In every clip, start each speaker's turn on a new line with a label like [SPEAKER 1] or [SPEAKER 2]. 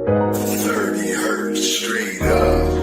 [SPEAKER 1] 30 hertz straight up.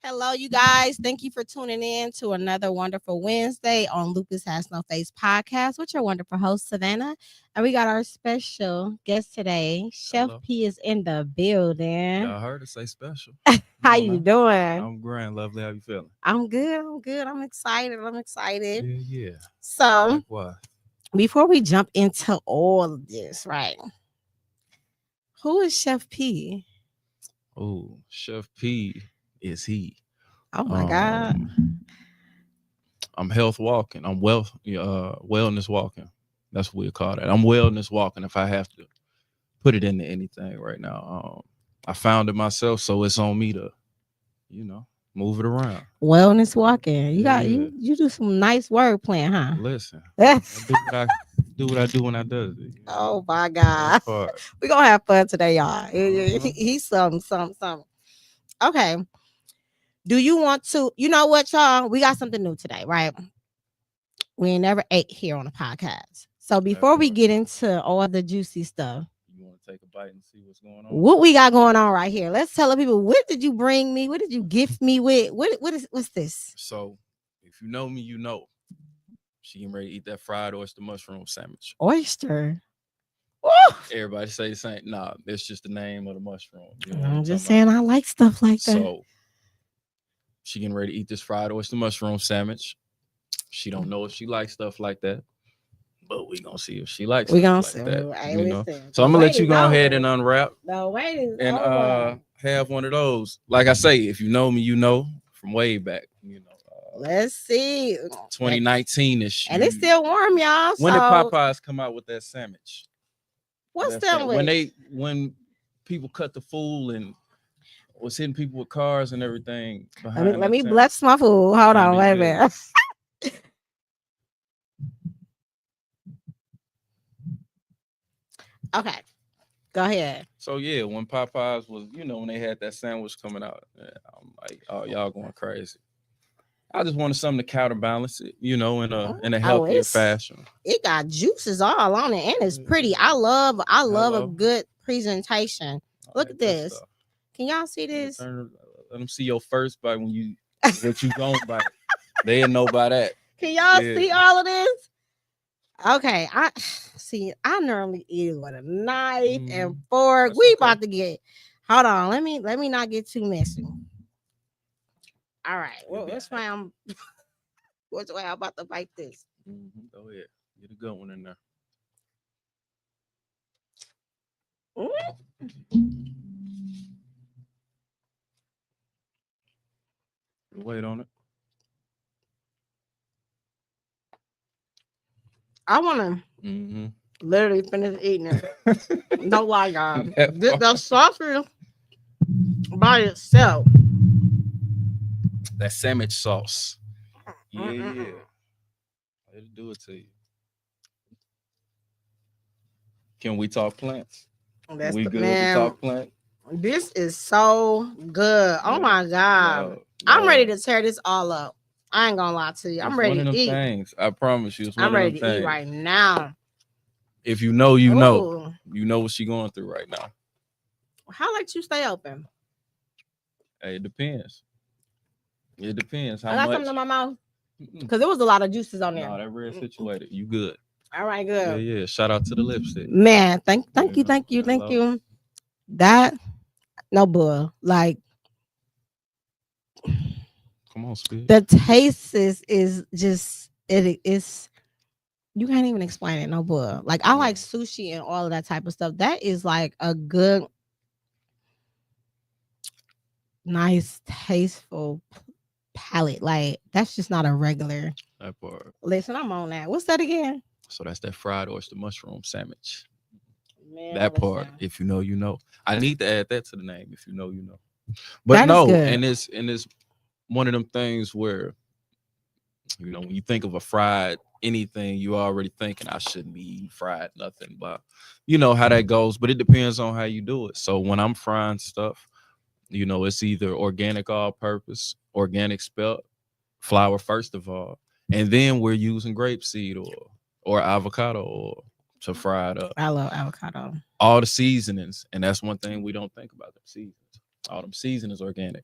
[SPEAKER 2] Hello, you guys. Thank you for tuning in to another wonderful Wednesday on Lupus Has No Face podcast with your wonderful host, Savannah. And we got our special guest today. Chef
[SPEAKER 3] Hello.
[SPEAKER 2] P is in the building.
[SPEAKER 3] Y'all heard it say special.
[SPEAKER 2] How you doing?
[SPEAKER 3] I'm grand, lovely. How you feeling?
[SPEAKER 2] I'm good. I'm excited.
[SPEAKER 3] Yeah.
[SPEAKER 2] So,
[SPEAKER 3] Likewise.
[SPEAKER 2] before we jump into all of this, right? Who is Chef P?
[SPEAKER 3] Oh, Chef P is he.
[SPEAKER 2] Oh my God.
[SPEAKER 3] I'm health walking. I'm wellness walking. That's what we call that. I'm wellness walking if I have to put it into anything right now. I found it myself, so it's on me to, move it around.
[SPEAKER 2] Wellness walking. You do some nice word playing, huh?
[SPEAKER 3] Listen, I do what I do when I do it.
[SPEAKER 2] Oh my God. We're gonna have fun today, y'all. He's something. Okay. Do you want to, you know what, y'all? We got something new today, right? We ain't never ate here on the podcast. So before we get into all the juicy stuff,
[SPEAKER 3] you want to take a bite and see what's going on?
[SPEAKER 2] What we got going on right here? Let's tell the people, what did you bring me? What did you gift me with? What's this?
[SPEAKER 3] So if you know me, you know. She getting ready to eat that fried oyster mushroom sandwich.
[SPEAKER 2] Oyster.
[SPEAKER 3] Everybody say the same. Nah, it's just the name of the mushroom.
[SPEAKER 2] I'm just saying I like stuff like that.
[SPEAKER 3] So she getting ready to eat this fried oyster mushroom sandwich. She don't know if she likes stuff like that, but we gonna see if she likes it like that.
[SPEAKER 2] Hey,
[SPEAKER 3] so I'm gonna let you go ahead and unwrap.
[SPEAKER 2] No, wait.
[SPEAKER 3] And have one of those. Like I say, if you know me, you know from way back.
[SPEAKER 2] Let's see.
[SPEAKER 3] 2019ish.
[SPEAKER 2] And it's still warm, y'all.
[SPEAKER 3] When did Popeyes come out with that sandwich?
[SPEAKER 2] What's that?
[SPEAKER 3] When people cut the fool and was hitting people with cars and everything.
[SPEAKER 2] Let me bless my food. Hold on, wait a minute. Okay, go ahead.
[SPEAKER 3] So yeah, when Popeyes was, when they had that sandwich coming out, I'm like, oh, y'all going crazy. I just wanted something to counterbalance it, in a healthier fashion.
[SPEAKER 2] It got juices all on it, and it's pretty. I love a good presentation. Look at this. Stuff. Can y'all see this?
[SPEAKER 3] Let them see your first bite what you gonna bite. They didn't know about that.
[SPEAKER 2] Can y'all see all of this? Okay, I normally eat it with a knife and fork.
[SPEAKER 3] That's
[SPEAKER 2] we about to get. Hold on, let me not get too messy. All right, which way I'm about to bite this?
[SPEAKER 3] Go ahead, get a good one in there. Wait on it.
[SPEAKER 2] I want to literally finish eating it. No lie, y'all. The sausage by itself.
[SPEAKER 3] That sandwich sauce. Yeah. It'll do it to you. Can we talk plants?
[SPEAKER 2] That's
[SPEAKER 3] we good to talk plants?
[SPEAKER 2] This is so good. Oh my God. I'm ready to tear this all up. I ain't gonna lie to you. I'm ready to eat.
[SPEAKER 3] Things. I promise you.
[SPEAKER 2] I'm ready to eat right now.
[SPEAKER 3] If you know, you know. You know what she's going through right now.
[SPEAKER 2] How late you stay open?
[SPEAKER 3] Hey, it depends. How
[SPEAKER 2] I got something in my mouth. Because there was a lot of juices on there.
[SPEAKER 3] No, that red situated. You good.
[SPEAKER 2] All right,
[SPEAKER 3] Yeah,
[SPEAKER 2] good.
[SPEAKER 3] yeah. Shout out to the lipstick.
[SPEAKER 2] Man, thank you,
[SPEAKER 3] Yeah,
[SPEAKER 2] thank
[SPEAKER 3] hello.
[SPEAKER 2] you. That no bull. Like
[SPEAKER 3] Come on, Speed.
[SPEAKER 2] the taste is just it is you can't even explain it, no bull. Like I
[SPEAKER 3] Yeah.
[SPEAKER 2] like sushi and all of that type of stuff. That is like a good, nice, tasteful palate. Like that's just not a regular.
[SPEAKER 3] That part.
[SPEAKER 2] Listen, I'm on that. What's that again?
[SPEAKER 3] So that's that fried oyster mushroom sandwich.
[SPEAKER 2] Man,
[SPEAKER 3] That part.
[SPEAKER 2] listen.
[SPEAKER 3] If you know, you know. I need to add that to the name. If you know, you know. But
[SPEAKER 2] That is
[SPEAKER 3] no,
[SPEAKER 2] good.
[SPEAKER 3] and it's one of them things where when you think of a fried anything, you already thinking I shouldn't be eating fried nothing, but you know how that goes. But it depends on how you do it. So when I'm frying stuff, it's either organic all purpose, organic spelt flour first of all, and then we're using grapeseed oil or avocado oil to fry it up.
[SPEAKER 2] I love avocado.
[SPEAKER 3] All the seasonings, and that's one thing we don't think about, them seasonings. All them seasonings organic.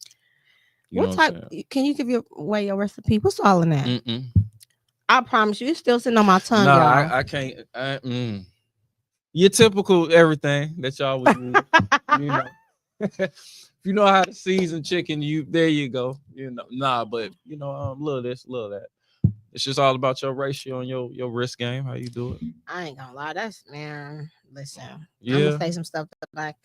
[SPEAKER 3] You know
[SPEAKER 2] What
[SPEAKER 3] what
[SPEAKER 2] type?
[SPEAKER 3] I'm saying?
[SPEAKER 2] Can you give away your recipe? What's all in that?
[SPEAKER 3] Mm-mm.
[SPEAKER 2] I promise you, it's still sitting on my tongue,
[SPEAKER 3] Nah,
[SPEAKER 2] y'all.
[SPEAKER 3] I can't. Your typical everything that y'all would use. You know, if you know how to season chicken, there you go. Nah, but little this, little that. It's just all about your ratio and your risk game. How you do it?
[SPEAKER 2] I ain't gonna lie. That's man. Listen, I'm gonna
[SPEAKER 3] Yeah,
[SPEAKER 2] say some stuff that like,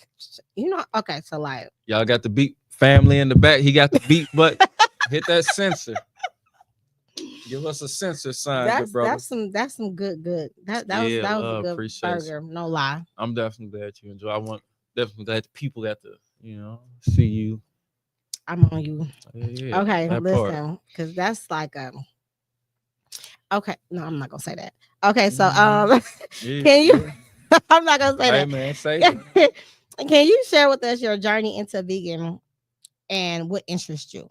[SPEAKER 2] Okay, so like,
[SPEAKER 3] y'all got the beat family in the back. He got the beat, but hit that sensor. Give us a sensor sign, good brother.
[SPEAKER 2] that's some good.
[SPEAKER 3] Yeah,
[SPEAKER 2] That was a
[SPEAKER 3] love,
[SPEAKER 2] good
[SPEAKER 3] appreciate you.
[SPEAKER 2] burger. No lie.
[SPEAKER 3] I'm definitely glad you enjoy. I want definitely glad the people got to see you.
[SPEAKER 2] I'm on you.
[SPEAKER 3] Yeah,
[SPEAKER 2] Okay,
[SPEAKER 3] that part.
[SPEAKER 2] listen, because that's like a. Okay, no, I'm not gonna say that. Okay, so
[SPEAKER 3] Mhm. Yeah,
[SPEAKER 2] can you?
[SPEAKER 3] yeah.
[SPEAKER 2] I'm not gonna say
[SPEAKER 3] Hey
[SPEAKER 2] that.
[SPEAKER 3] man, say it.
[SPEAKER 2] Can you share with us your journey into vegan and what interests you?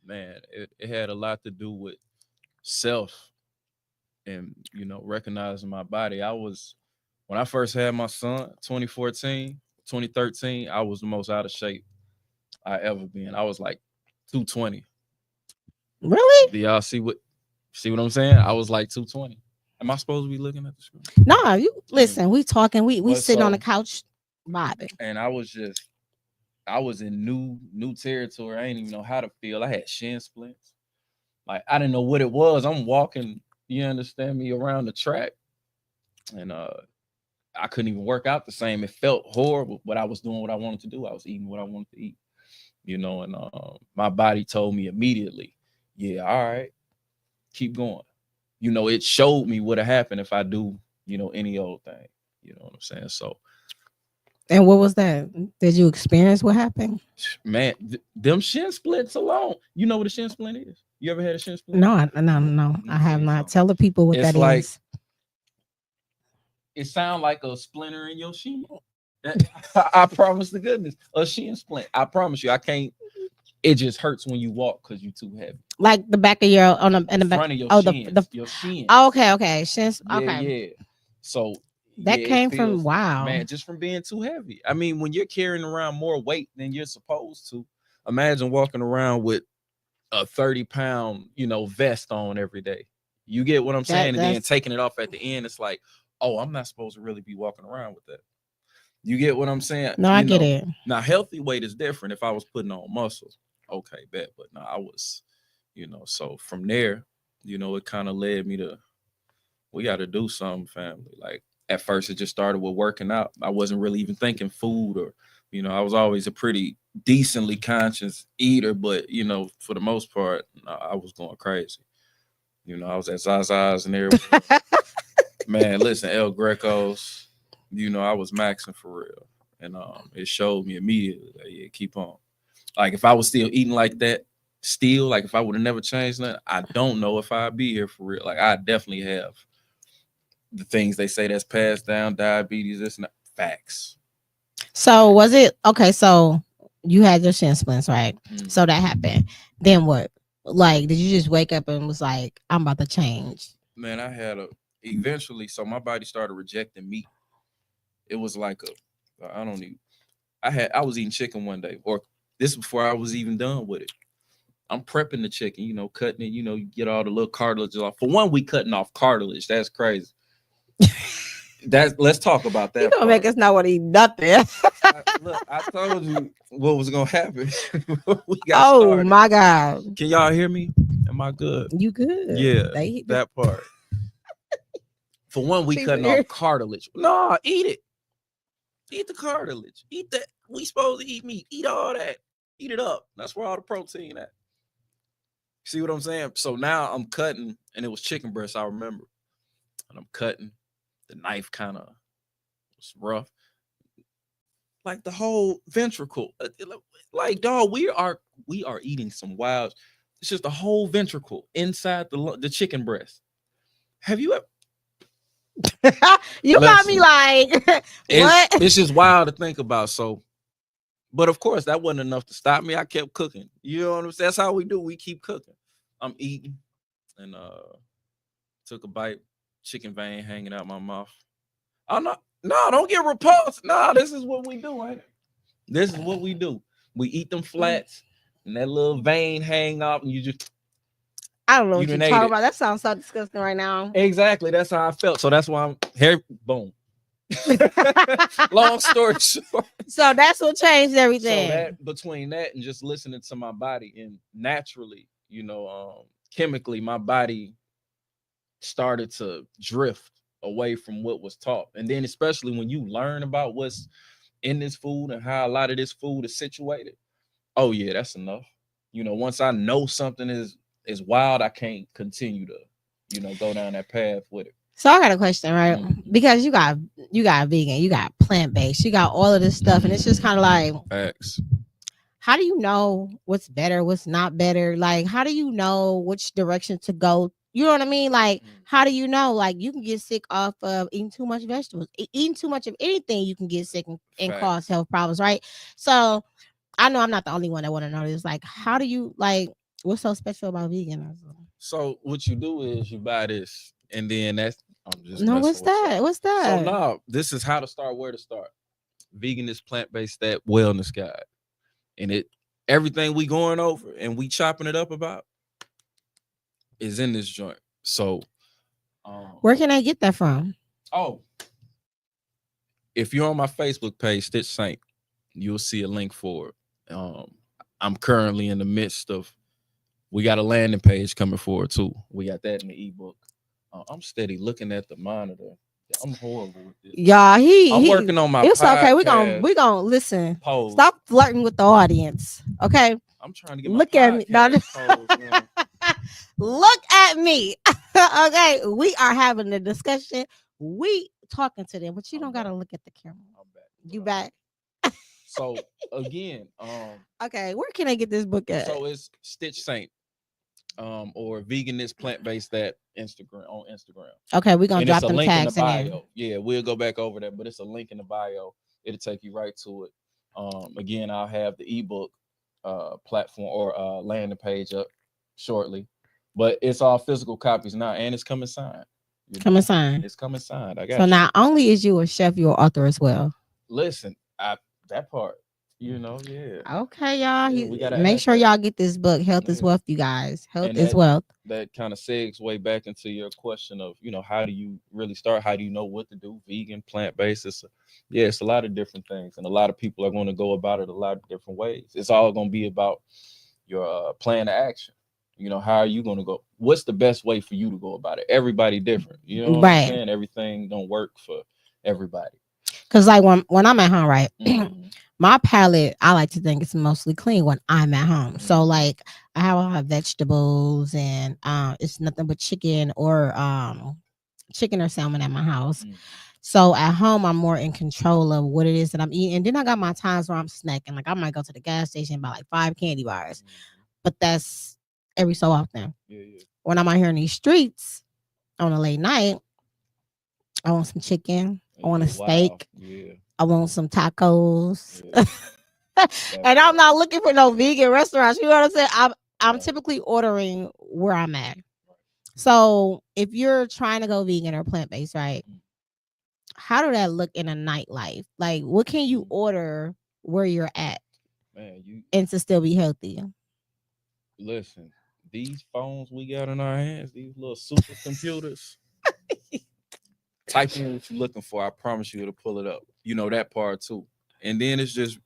[SPEAKER 3] Man, it had a lot to do with self and recognizing my body. I was when I first had my son, 2014, 2013, I was the most out of shape I ever been. I was like 220.
[SPEAKER 2] Really?
[SPEAKER 3] Do y'all see what I'm saying? I was like 220. Am I supposed to be looking at the screen?
[SPEAKER 2] No, you
[SPEAKER 3] Mm.
[SPEAKER 2] listen. We talking. We
[SPEAKER 3] But
[SPEAKER 2] sitting on the
[SPEAKER 3] so
[SPEAKER 2] couch, vibing.
[SPEAKER 3] and I was in new territory. I didn't even know how to feel. I had shin splints. Like I didn't know what it was. I'm walking, you understand me, around the track, and I couldn't even work out the same. It felt horrible, but I was doing what I wanted to do. I was eating what I wanted to eat, and my body told me immediately, yeah, all right, keep going. It showed me what would happen if I do, any old thing. You know what I'm saying? So,
[SPEAKER 2] And what was that? Did you experience what happened?
[SPEAKER 3] man, them shin splints alone. You know what a shin splint is? You ever had a shin splint?
[SPEAKER 2] No, no.
[SPEAKER 3] Let
[SPEAKER 2] I
[SPEAKER 3] me tell
[SPEAKER 2] have
[SPEAKER 3] you
[SPEAKER 2] not.
[SPEAKER 3] something.
[SPEAKER 2] Tell the people what
[SPEAKER 3] It's
[SPEAKER 2] that
[SPEAKER 3] like
[SPEAKER 2] is.
[SPEAKER 3] it sounds like a splinter in your shin. I promise the goodness, a shin splint. I promise you, I can't. It just hurts when you walk because you're too heavy.
[SPEAKER 2] Like the back of your on the in
[SPEAKER 3] The
[SPEAKER 2] the back.
[SPEAKER 3] front of your
[SPEAKER 2] Oh,
[SPEAKER 3] shins, your
[SPEAKER 2] oh,
[SPEAKER 3] shins.
[SPEAKER 2] okay. Shins.
[SPEAKER 3] Yeah,
[SPEAKER 2] Okay,
[SPEAKER 3] yeah. So
[SPEAKER 2] that
[SPEAKER 3] yeah, it
[SPEAKER 2] came from
[SPEAKER 3] feels,
[SPEAKER 2] wow.
[SPEAKER 3] man, just from being too heavy. I mean, when you're carrying around more weight than you're supposed to, imagine walking around with a 30-pound, vest on every day. You get what I'm saying? And then
[SPEAKER 2] That's
[SPEAKER 3] taking it off at the end, it's like, oh, I'm not supposed to really be walking around with that. You get what I'm saying?
[SPEAKER 2] no, I get it.
[SPEAKER 3] Now healthy weight is different. If I was putting on muscle, okay, bet. But no, I was, so from there, it kind of led me to we got to do something, family. Like at first, it just started with working out. I wasn't really even thinking food or, I was always a pretty decently conscious eater, but for the most part, I was going crazy. I was at Zaza's and everywhere. Man, listen, El Greco's. I was maxing for real, and it showed me immediately. Like, yeah, keep on. Like if I was still eating like that, still like if I would have never changed that, I don't know if I'd be here for real. Like I definitely have the things they say that's passed down, diabetes, this and that. Facts.
[SPEAKER 2] So was it okay? So you had your shin splints, right?
[SPEAKER 3] Mm.
[SPEAKER 2] So that happened. Then what? Like, did you just wake up and was like, I'm about to change?
[SPEAKER 3] Man, I had eventually, so my body started rejecting meat. It was like I don't even, I was eating chicken one day, or this before I was even done with it. I'm prepping the chicken, cutting it, you get all the little cartilage off. For one, we cutting off cartilage. That's crazy. Let's talk about that.
[SPEAKER 2] You gonna make us not want to eat nothing.
[SPEAKER 3] Look, I told you what was gonna happen. We got
[SPEAKER 2] Oh
[SPEAKER 3] started.
[SPEAKER 2] my God.
[SPEAKER 3] Can y'all hear me? Am I good?
[SPEAKER 2] You good.
[SPEAKER 3] Yeah,
[SPEAKER 2] They
[SPEAKER 3] that part. For one, we
[SPEAKER 2] People
[SPEAKER 3] cutting
[SPEAKER 2] here.
[SPEAKER 3] off cartilage. No, eat it. Eat the cartilage. Eat that. We supposed to eat meat. Eat all that. Eat it up. That's where all the protein at. See what I'm saying? So now I'm cutting, and it was chicken breast, I remember. And I'm cutting. The knife kind of was rough. Like the whole ventricle. Like, dog, we are eating some wild. It's just the whole ventricle inside the chicken breast. Have you ever?
[SPEAKER 2] You got me like what?
[SPEAKER 3] It's just wild to think about. So, but of course, that wasn't enough to stop me. I kept cooking. You know what I'm saying? That's how we do. We keep cooking. I'm eating, and took a bite. Chicken vein hanging out my mouth. I'm not. No, don't get repulsed. No, this is what we do, ain't it? This is what we do. We eat them flats, and that little vein hang up, and you just.
[SPEAKER 2] I don't know what you're talking
[SPEAKER 3] it.
[SPEAKER 2] about. That sounds so disgusting right now.
[SPEAKER 3] Exactly. That's how I felt. So that's why I'm here. Boom. Long story short.
[SPEAKER 2] So that's what changed everything.
[SPEAKER 3] So that between that and just listening to my body, and naturally, chemically, my body started to drift away from what was taught. And then especially when you learn about what's in this food and how a lot of this food is situated. Oh yeah, that's enough. Once I know something is wild, I can't continue to, go down that path with it.
[SPEAKER 2] So I got a question, right? Because you got vegan, you got plant-based, you got all of this stuff, and it's just kind of like
[SPEAKER 3] facts.
[SPEAKER 2] How do you know what's better, what's not better? Like, how do you know which direction to go? You know what I mean? Like, how do you know? Like, you can get sick off of eating too much vegetables, eating too much of anything. You can get sick and cause health problems, right? So I know I'm not the only one that want to know this. Like, how do you what's so special about veganism?
[SPEAKER 3] So what you do is you buy this, and then I'm just
[SPEAKER 2] what's that? What's that?
[SPEAKER 3] So now this is how to start, where to start. Vegan is plant-based, that wellness guide, and everything we going over and we chopping it up about is in this joint. So
[SPEAKER 2] where can I get that from?
[SPEAKER 3] Oh, if you're on my Facebook page, Stitch Saint, you'll see a link for it. I'm currently in the midst of. We got a landing page coming forward too. We got that in the ebook. I'm steady looking at the monitor. I'm horrible with this.
[SPEAKER 2] Y'all, I'm
[SPEAKER 3] working on my.
[SPEAKER 2] It's
[SPEAKER 3] podcast.
[SPEAKER 2] Okay. We gonna listen.
[SPEAKER 3] Pose.
[SPEAKER 2] Stop flirting with the audience. Okay.
[SPEAKER 3] I'm trying to get.
[SPEAKER 2] Look at me. No, look at me. Okay. We are having a discussion. We talking to them, but you don't gotta look at the camera.
[SPEAKER 3] I'm back.
[SPEAKER 2] You back.
[SPEAKER 3] So again,
[SPEAKER 2] okay, where can I get this book at?
[SPEAKER 3] So it's Stitch Saint, or Veganist Plant-Based that on Instagram.
[SPEAKER 2] Okay, we're gonna drop
[SPEAKER 3] them
[SPEAKER 2] tags
[SPEAKER 3] in the bio.
[SPEAKER 2] there.
[SPEAKER 3] Yeah, we'll go back over that, but it's a link in the bio. It'll take you right to it. Again, I'll have the ebook platform or landing page up shortly, but it's all physical copies now, and it's coming signed.
[SPEAKER 2] Coming signed.
[SPEAKER 3] It's coming signed. I got.
[SPEAKER 2] So not only is you a chef, you're an author as well.
[SPEAKER 3] Listen, that part, yeah.
[SPEAKER 2] Okay, y'all.
[SPEAKER 3] Yeah, we gotta
[SPEAKER 2] make sure y'all get this book. Health is wealth, you guys. Health is wealth.
[SPEAKER 3] That kind of segues way back into your question of, how do you really start? How do you know what to do? Vegan, plant-based. It's a lot of different things, and a lot of people are going to go about it a lot of different ways. It's all going to be about your plan of action. How are you going to go? What's the best way for you to go about it? Everybody different. You know what I'm saying? Everything don't work for everybody.
[SPEAKER 2] Because when I'm at home, right, my palate, I like to think it's mostly clean when I'm at home. So I have a lot of vegetables, and it's nothing but chicken or salmon at my house. So at home, I'm more in control of what it is that I'm eating. And then I got my times where I'm snacking. Like I might go to the gas station and buy 5 candy bars, but that's every so often. When I'm out here in these streets on a late night, I want some chicken. I want a steak. I want some tacos. And I'm not looking for no vegan restaurants. You know what I'm saying? I'm typically ordering where I'm at. So if you're trying to go vegan or plant-based, right? How do that look in a nightlife? Like, what can you order where you're at, and to still be healthy?
[SPEAKER 3] Listen, these phones we got in our hands, these little supercomputers. Type in what you're looking for. I promise you, it'll pull it up. You know that part too. And then it's just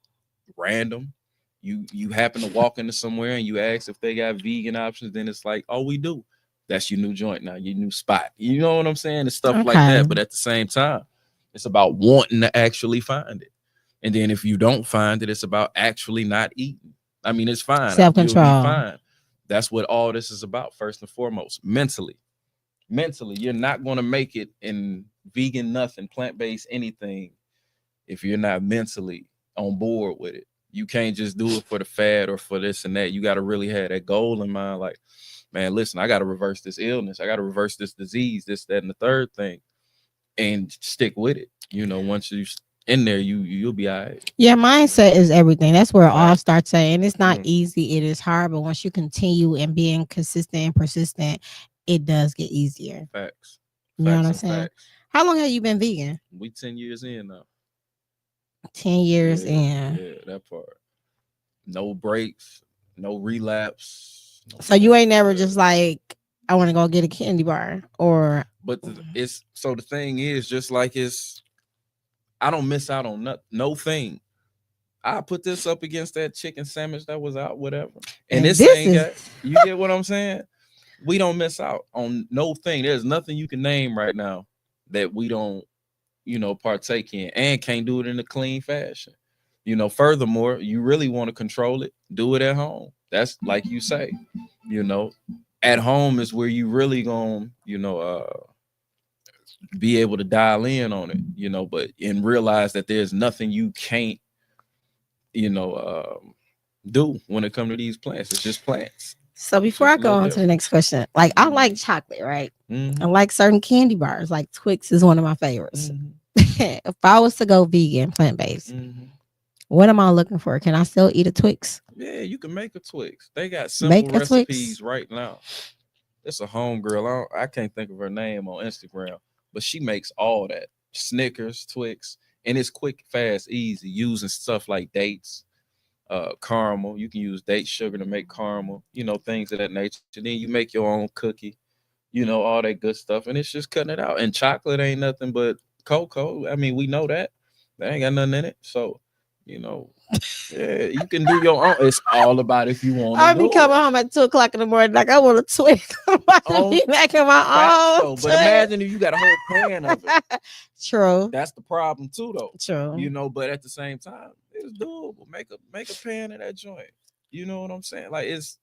[SPEAKER 3] random. You happen to walk into somewhere and you ask if they got vegan options. Then it's like, oh, we do. That's your new joint now, your new spot. You know what I'm saying? And stuff like
[SPEAKER 2] Okay.
[SPEAKER 3] that. But at the same time, it's about wanting to actually find it. And then if you don't find it, it's about actually not eating. I mean, it's fine. You'll be
[SPEAKER 2] Self-control.
[SPEAKER 3] fine. That's what all this is about, first and foremost. Mentally, you're not going to make it in vegan nothing, plant-based anything if you're not mentally on board with it. You can't just do it for the fad or for this and that. You got to really have that goal in mind. Like, man, listen, I got to reverse this illness. I got to reverse this disease, this, that, and the third thing, and stick with it. You know, once you in there, you'll be all right.
[SPEAKER 2] Yeah, mindset is everything. That's where it all
[SPEAKER 3] Right.
[SPEAKER 2] starts at. And it's not
[SPEAKER 3] Mhm.
[SPEAKER 2] easy. It is hard. But once you continue and being consistent and persistent, it does get easier.
[SPEAKER 3] Facts.
[SPEAKER 2] You know what I'm
[SPEAKER 3] and
[SPEAKER 2] saying?
[SPEAKER 3] facts.
[SPEAKER 2] How long have you been vegan?
[SPEAKER 3] We 10 years in now.
[SPEAKER 2] 10 years
[SPEAKER 3] Yeah,
[SPEAKER 2] in.
[SPEAKER 3] yeah, that part. No breaks, no relapse. No
[SPEAKER 2] So you ain't never
[SPEAKER 3] nothing.
[SPEAKER 2] just like, I want to go get a candy bar or
[SPEAKER 3] But it's so the thing is, just like I don't miss out on no thing. I put this up against that chicken sandwich that was out, whatever. And this ain't got, you get what I'm saying? We don't miss out on no thing. There's nothing you can name right now that we don't, partake in, and can't do it in a clean fashion. Furthermore, you really want to control it, do it at home. That's like you say, at home is where you really gonna, be able to dial in on it, but and realize that there's nothing you can't, do when it comes to these plants. It's just plants.
[SPEAKER 2] So before I go on to the next question, like I like chocolate, right?
[SPEAKER 3] Mm-hmm.
[SPEAKER 2] I like certain candy bars. Like Twix is one of my favorites.
[SPEAKER 3] Mm-hmm.
[SPEAKER 2] If I was to go vegan, plant-based, what am I looking for? Can I still eat a Twix?
[SPEAKER 3] Yeah, you can make a Twix. They got simple recipes right now. It's a homegirl. I can't think of her name on Instagram, but she makes all that. Snickers, Twix, and it's quick, fast, easy, using stuff like dates, caramel. You can use date sugar to make caramel, things of that nature. Then you make your own cookie, all that good stuff, and it's just cutting it out. And chocolate ain't nothing but cocoa. I mean, we know that. They ain't got nothing in it. So, yeah, you can do your own. It's all about if you want to.
[SPEAKER 2] I'll be coming home at 2:00 in the morning, like I want a Twix. I'm about to be making my own.
[SPEAKER 3] But imagine if you got a whole pan of it.
[SPEAKER 2] True.
[SPEAKER 3] That's the problem too, though.
[SPEAKER 2] True.
[SPEAKER 3] But at the same time, it's doable. Make a pan of that joint. You know what I'm saying? Like it's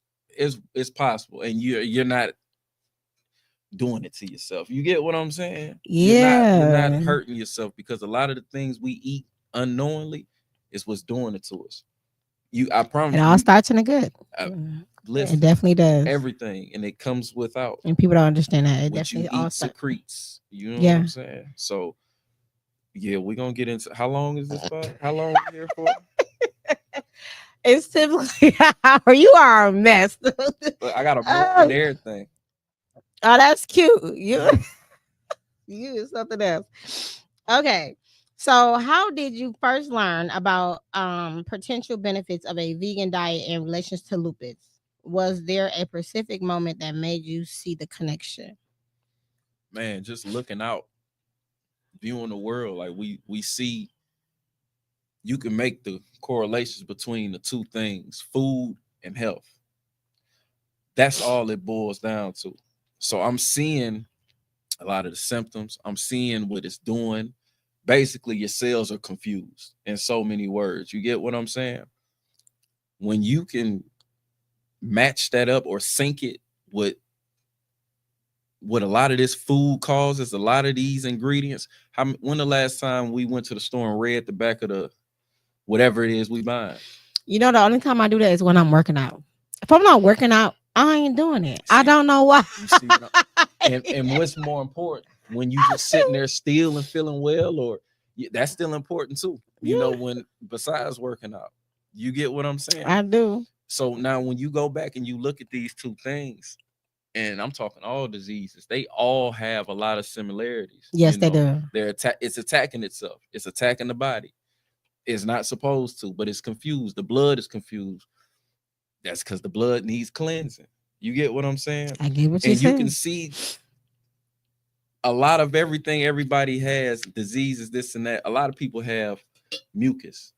[SPEAKER 3] possible, and you're not doing it to yourself. You get what I'm saying?
[SPEAKER 2] Yeah.
[SPEAKER 3] You're not hurting yourself, because a lot of the things we eat unknowingly is what's doing it to us. I promise.
[SPEAKER 2] It all starts in the good.
[SPEAKER 3] Listen,
[SPEAKER 2] it definitely does.
[SPEAKER 3] Everything, and it comes without.
[SPEAKER 2] And people don't understand that. It
[SPEAKER 3] what
[SPEAKER 2] definitely
[SPEAKER 3] you
[SPEAKER 2] all
[SPEAKER 3] eat secretes. You know
[SPEAKER 2] Yeah.
[SPEAKER 3] what I'm saying? So, yeah, we're gonna get into how long is this for? How long are we here for?
[SPEAKER 2] It's typically you are a mess.
[SPEAKER 3] I got a book and everything.
[SPEAKER 2] Oh, that's cute. You is something else. Okay. So how did you first learn about potential benefits of a vegan diet in relation to lupus? Was there a specific moment that made you see the connection?
[SPEAKER 3] Man, just looking out, viewing the world, like we see, you can make the correlations between the two things, food and health. That's all it boils down to. So I'm seeing a lot of the symptoms. I'm seeing what it's doing. Basically, your cells are confused in so many words. You get what I'm saying? When you can match that up or sync it with what a lot of this food causes, a lot of these ingredients. When the last time we went to the store and read the back of the whatever it is we buying?
[SPEAKER 2] The only time I do that is when I'm working out. If I'm not working out, I ain't doing it. I don't know why.
[SPEAKER 3] And what's more important, when you just sitting there still and feeling well, or that's still important too. When besides working out, you get what I'm saying?
[SPEAKER 2] I do. So
[SPEAKER 3] now when you go back and you look at these two things, and I'm talking all diseases, they all have a lot of similarities.
[SPEAKER 2] Yes, they do.
[SPEAKER 3] It's attacking itself. It's attacking the body. It's not supposed to, but it's confused. The blood is confused. That's because the blood needs cleansing. You get what I'm saying?
[SPEAKER 2] I get what you're
[SPEAKER 3] And you
[SPEAKER 2] saying.
[SPEAKER 3] can see a lot of everything everybody has, diseases, this and that. A lot of people have mucus.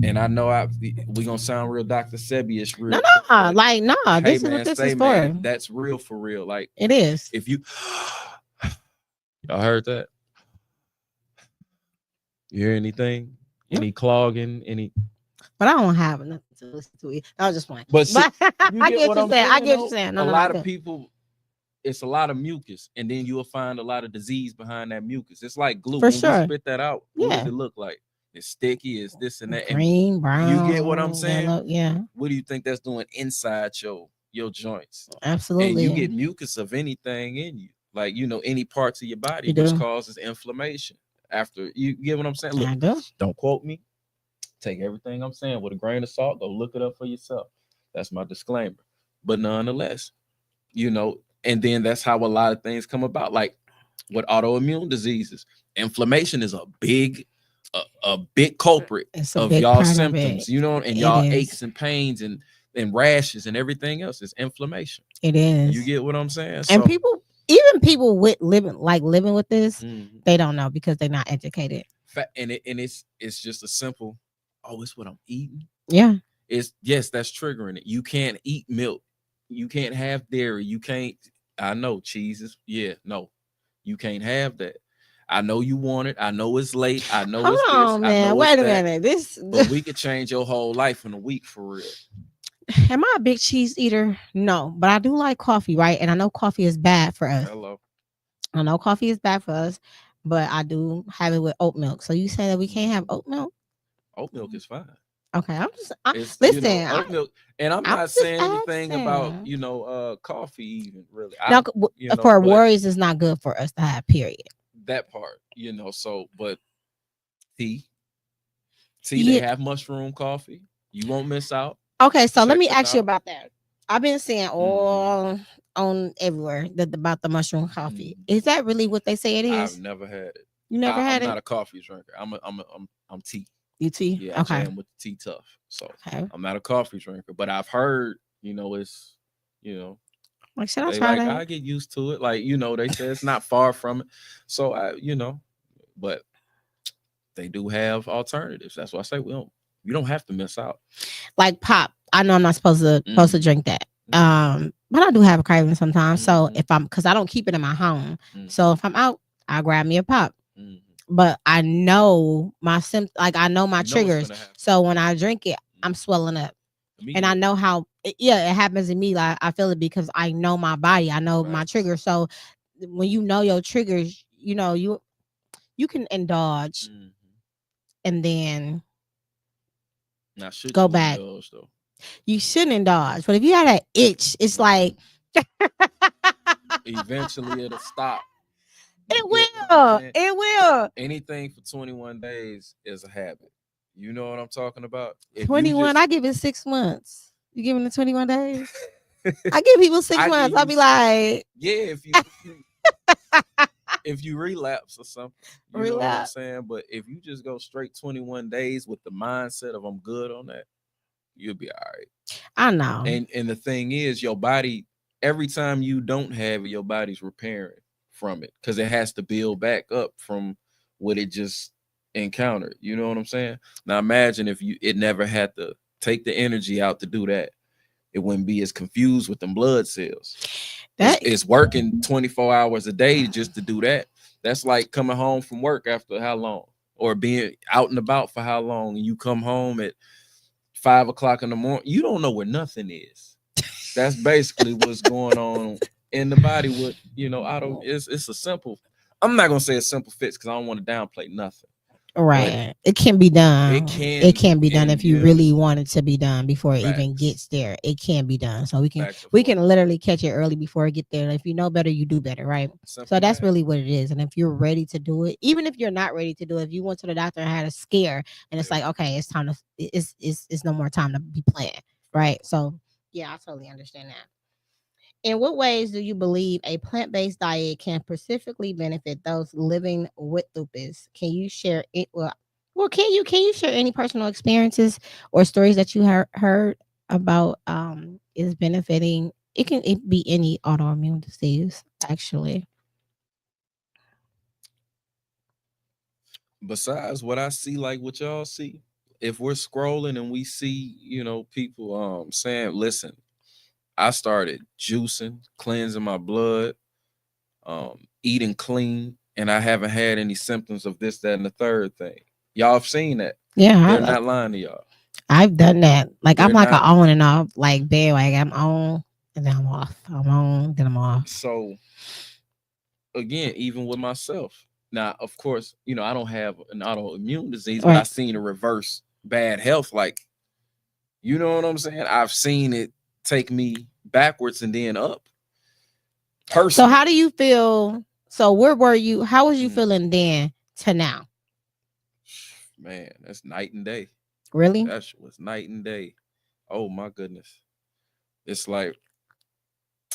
[SPEAKER 3] And I know we gonna sound real Dr. Sebi-ish real
[SPEAKER 2] No,
[SPEAKER 3] quick,
[SPEAKER 2] no,
[SPEAKER 3] but
[SPEAKER 2] like no.
[SPEAKER 3] hey
[SPEAKER 2] This is
[SPEAKER 3] man,
[SPEAKER 2] what this
[SPEAKER 3] say
[SPEAKER 2] is
[SPEAKER 3] man,
[SPEAKER 2] for.
[SPEAKER 3] that's real for real. Like
[SPEAKER 2] It is.
[SPEAKER 3] if you y'all heard that? You hear anything? Any clogging? Any?
[SPEAKER 2] But I don't have nothing to listen to it. I was just playing.
[SPEAKER 3] But see,
[SPEAKER 2] I get what you're saying. I get what you're saying. No,
[SPEAKER 3] a
[SPEAKER 2] no,
[SPEAKER 3] lot
[SPEAKER 2] no,
[SPEAKER 3] of people, it's a lot of mucus, and then you'll find a lot of disease behind that mucus. It's like glue.
[SPEAKER 2] For
[SPEAKER 3] When
[SPEAKER 2] sure.
[SPEAKER 3] we spit that out, what
[SPEAKER 2] Yeah.
[SPEAKER 3] does it look like? It's sticky. It's this and that.
[SPEAKER 2] Green, brown.
[SPEAKER 3] You get what I'm saying?
[SPEAKER 2] Yellow, yeah.
[SPEAKER 3] What do you think that's doing inside your joints?
[SPEAKER 2] Absolutely.
[SPEAKER 3] And you get mucus of anything in you, like any parts of your body,
[SPEAKER 2] You do.
[SPEAKER 3] which causes inflammation. After you get what I'm saying? Look,
[SPEAKER 2] I do.
[SPEAKER 3] don't quote me. Take everything I'm saying with a grain of salt. Go look it up for yourself. That's my disclaimer. But nonetheless, and then that's how a lot of things come about. Like with autoimmune diseases, inflammation is a big culprit of y'all symptoms, and y'all aches and pains and rashes and everything else is inflammation.
[SPEAKER 2] It is.
[SPEAKER 3] You get what I'm saying?
[SPEAKER 2] And even people with living with this, they don't know because they're not educated.
[SPEAKER 3] And it's just a simple, it's what I'm eating.
[SPEAKER 2] Yeah.
[SPEAKER 3] Yes, that's triggering it. You can't eat milk. You can't have dairy. You can't. I know cheeses. Yeah, no, you can't have that. I know you want it. I know it's late. I know it's this.
[SPEAKER 2] On, man.
[SPEAKER 3] I know
[SPEAKER 2] Wait
[SPEAKER 3] it's
[SPEAKER 2] a
[SPEAKER 3] that.
[SPEAKER 2] minute.
[SPEAKER 3] But we could change your whole life in a week for real.
[SPEAKER 2] Am I a big cheese eater? No, but I do like coffee, right? And I know coffee is bad for us.
[SPEAKER 3] Hello.
[SPEAKER 2] I know coffee is bad for us, but I do have it with oat milk. So you say that we can't have oat milk?
[SPEAKER 3] Oat milk is fine.
[SPEAKER 2] Okay, listen.
[SPEAKER 3] Oat milk, and I'm not saying anything about coffee even really.
[SPEAKER 2] For worries, it's not good for us to have. Period.
[SPEAKER 3] That part, So, but tea, they have mushroom coffee. You won't miss out.
[SPEAKER 2] Okay, so let me ask you about that. I've been seeing all on everywhere about the mushroom coffee. Is that really what they say it is?
[SPEAKER 3] I've never had it.
[SPEAKER 2] You never had it?
[SPEAKER 3] I'm not a coffee drinker. I'm tea.
[SPEAKER 2] You tea?
[SPEAKER 3] Yeah,
[SPEAKER 2] okay.
[SPEAKER 3] I jam with the tea tough. So I'm not a coffee drinker, but I've heard, it's,
[SPEAKER 2] like, should I try that?
[SPEAKER 3] I get used to it. Like, they say it's not far from it. So but they do have alternatives. That's why I say you don't have to miss out.
[SPEAKER 2] Like pop. I know I'm not supposed to drink that. But I do have a craving sometimes. So because I don't keep it in my home. So if I'm out, I'll grab me a pop. But I know my symptoms, like I know my triggers. So when I drink it, I'm swelling up. And I know how it happens in me. Like I feel it because I know my body. I know my triggers. So when you know your triggers, you can indulge and then go back. You shouldn't indulge. But if you have that itch, it's like
[SPEAKER 3] eventually it'll stop.
[SPEAKER 2] It will. It will.
[SPEAKER 3] Anything for 21 days is a habit. You know what I'm talking about?
[SPEAKER 2] 21. I give it 6 months. You giving it 21 days? I give people 6 months. I'll be like,
[SPEAKER 3] yeah, if you relapse or something, you know what I'm saying? But if you just go straight 21 days with the mindset of I'm good on that, you'll be all right.
[SPEAKER 2] I know.
[SPEAKER 3] And the thing is, your body, every time you don't have it, your body's repairing from it because it has to build back up from what it just encountered. You know what I'm saying? Now imagine if it never had to take the energy out to do that. It wouldn't be as confused with them blood cells. It's working 24 hours a day just to do that. That's like coming home from work after how long? Or being out and about for how long? And you come home at 5 o'clock in the morning. You don't know where nothing is. That's basically what's going on in the body with, it's a simple, I'm not going to say a simple fix because I don't want to downplay nothing.
[SPEAKER 2] Right. It can be done. It can be done if you really want it to be done before it even gets there. It can be done. So we can literally catch it early before it get there. If you know better, you do better, right? So that's really what it is. And if you're ready to do it, even if you're not ready to do it, if you went to the doctor and had a scare and it's like, okay, it's time to it's no more time to be playing. Right. So yeah, I totally understand that. In what ways do you believe a plant-based diet can specifically benefit those living with lupus? Can you share it? Well, can you share any personal experiences or stories that you heard about is benefiting. It be any autoimmune disease actually.
[SPEAKER 3] Besides what I see, like what y'all see, if we're scrolling and we see, people saying, listen, I started juicing, cleansing my blood, eating clean, and I haven't had any symptoms of this, that, and the third thing. Y'all have seen that.
[SPEAKER 2] Yeah,
[SPEAKER 3] They're not lying to y'all.
[SPEAKER 2] I've done that. Like
[SPEAKER 3] They're
[SPEAKER 2] I'm like
[SPEAKER 3] not.
[SPEAKER 2] a on and off, like bandwagon. I'm on and then I'm off. I'm on, then I'm off.
[SPEAKER 3] So again, even with myself. Now, of course, I don't have an autoimmune disease, but
[SPEAKER 2] Right.
[SPEAKER 3] I've seen a reverse bad health. Like, you know what I'm saying? I've seen it take me backwards and then up.
[SPEAKER 2] So
[SPEAKER 3] Personally.
[SPEAKER 2] how do you feel? So where were you? How was you
[SPEAKER 3] Mm.
[SPEAKER 2] feeling then to now?
[SPEAKER 3] Man, that's night and day.
[SPEAKER 2] Really?
[SPEAKER 3] That shit was night and day. Oh my goodness. It's like,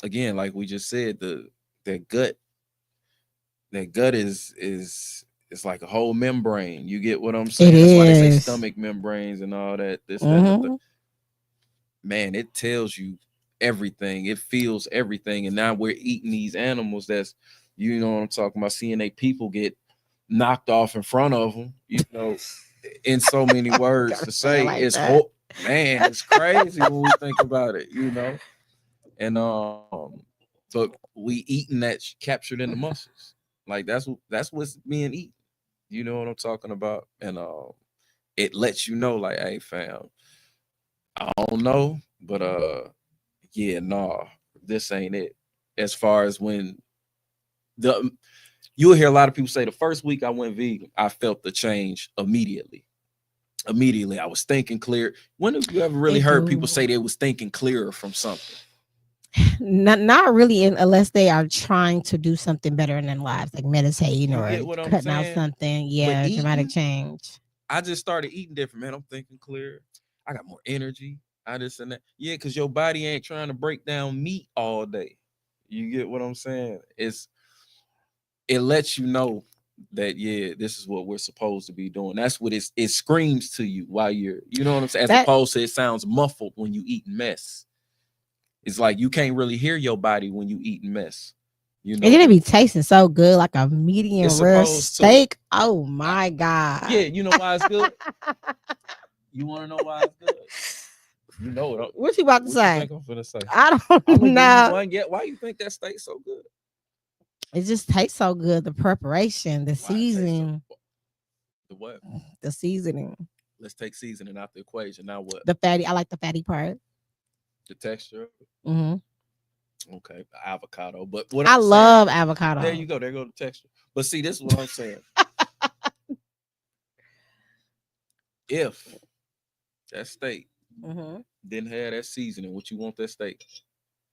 [SPEAKER 3] again, like we just said, that gut is it's like a whole membrane. You get what I'm saying?
[SPEAKER 2] It
[SPEAKER 3] That's why they say
[SPEAKER 2] is.
[SPEAKER 3] stomach membranes and all that. This, that, and the
[SPEAKER 2] Mhm.
[SPEAKER 3] man, it tells you everything. It feels everything. And now we're eating these animals that's, you know what I'm talking about, seeing they people get knocked off in front of them, in so many words
[SPEAKER 2] Gotta
[SPEAKER 3] to
[SPEAKER 2] say it
[SPEAKER 3] say.
[SPEAKER 2] like
[SPEAKER 3] It's
[SPEAKER 2] that.
[SPEAKER 3] man, it's crazy when we think about it, and but we eating that captured in the muscles. Like that's what's being eaten. You know what I'm talking about? And it lets you know, like, hey fam, I don't know, but yeah, nah, this ain't it. As far as when the you'll hear a lot of people say the first week I went vegan, I felt the change immediately. Immediately, I was thinking clear. When have you ever really
[SPEAKER 2] They
[SPEAKER 3] heard people
[SPEAKER 2] do.
[SPEAKER 3] say they was thinking clearer from something?
[SPEAKER 2] Not really unless they are trying to do something better in their lives, like meditating
[SPEAKER 3] You
[SPEAKER 2] or
[SPEAKER 3] get what I'm
[SPEAKER 2] cutting out
[SPEAKER 3] saying?
[SPEAKER 2] something.
[SPEAKER 3] But
[SPEAKER 2] Yeah, dramatic
[SPEAKER 3] eating,
[SPEAKER 2] change.
[SPEAKER 3] I just started eating different, man. I'm thinking clear. I got more energy. I just and that. Yeah, because your body ain't trying to break down meat all day. You get what I'm saying? It lets you know that yeah, this is what we're supposed to be doing. That's what it screams to you while you know what I'm saying? As
[SPEAKER 2] That
[SPEAKER 3] opposed to it sounds muffled when you eat mess. It's like you can't really hear your body when you eat mess.
[SPEAKER 2] and then it
[SPEAKER 3] But
[SPEAKER 2] be tasting so good, like a medium
[SPEAKER 3] it's
[SPEAKER 2] rare
[SPEAKER 3] supposed to.
[SPEAKER 2] steak. Oh
[SPEAKER 3] I,
[SPEAKER 2] my
[SPEAKER 3] yeah,
[SPEAKER 2] god!
[SPEAKER 3] you know why it's good? You want to know why it's good? You know it.
[SPEAKER 2] What you about to
[SPEAKER 3] What you
[SPEAKER 2] say?
[SPEAKER 3] think I'm gonna say?
[SPEAKER 2] I
[SPEAKER 3] I'm
[SPEAKER 2] don't
[SPEAKER 3] gonna give you
[SPEAKER 2] know.
[SPEAKER 3] one. Get why you think that steak so good?
[SPEAKER 2] It just tastes so good. The preparation, the
[SPEAKER 3] Why it tastes so?
[SPEAKER 2] seasoning,
[SPEAKER 3] The what?
[SPEAKER 2] the seasoning,
[SPEAKER 3] Let's take seasoning out the equation. Now what?
[SPEAKER 2] the fatty. I like the fatty part.
[SPEAKER 3] The texture.
[SPEAKER 2] Hmm.
[SPEAKER 3] Okay, avocado. But what
[SPEAKER 2] I
[SPEAKER 3] I'm saying,
[SPEAKER 2] love
[SPEAKER 3] there you
[SPEAKER 2] avocado.
[SPEAKER 3] go. There go the texture. But see, this is what I'm saying. If that steak
[SPEAKER 2] Hmm.
[SPEAKER 3] didn't have that seasoning, what you want that steak?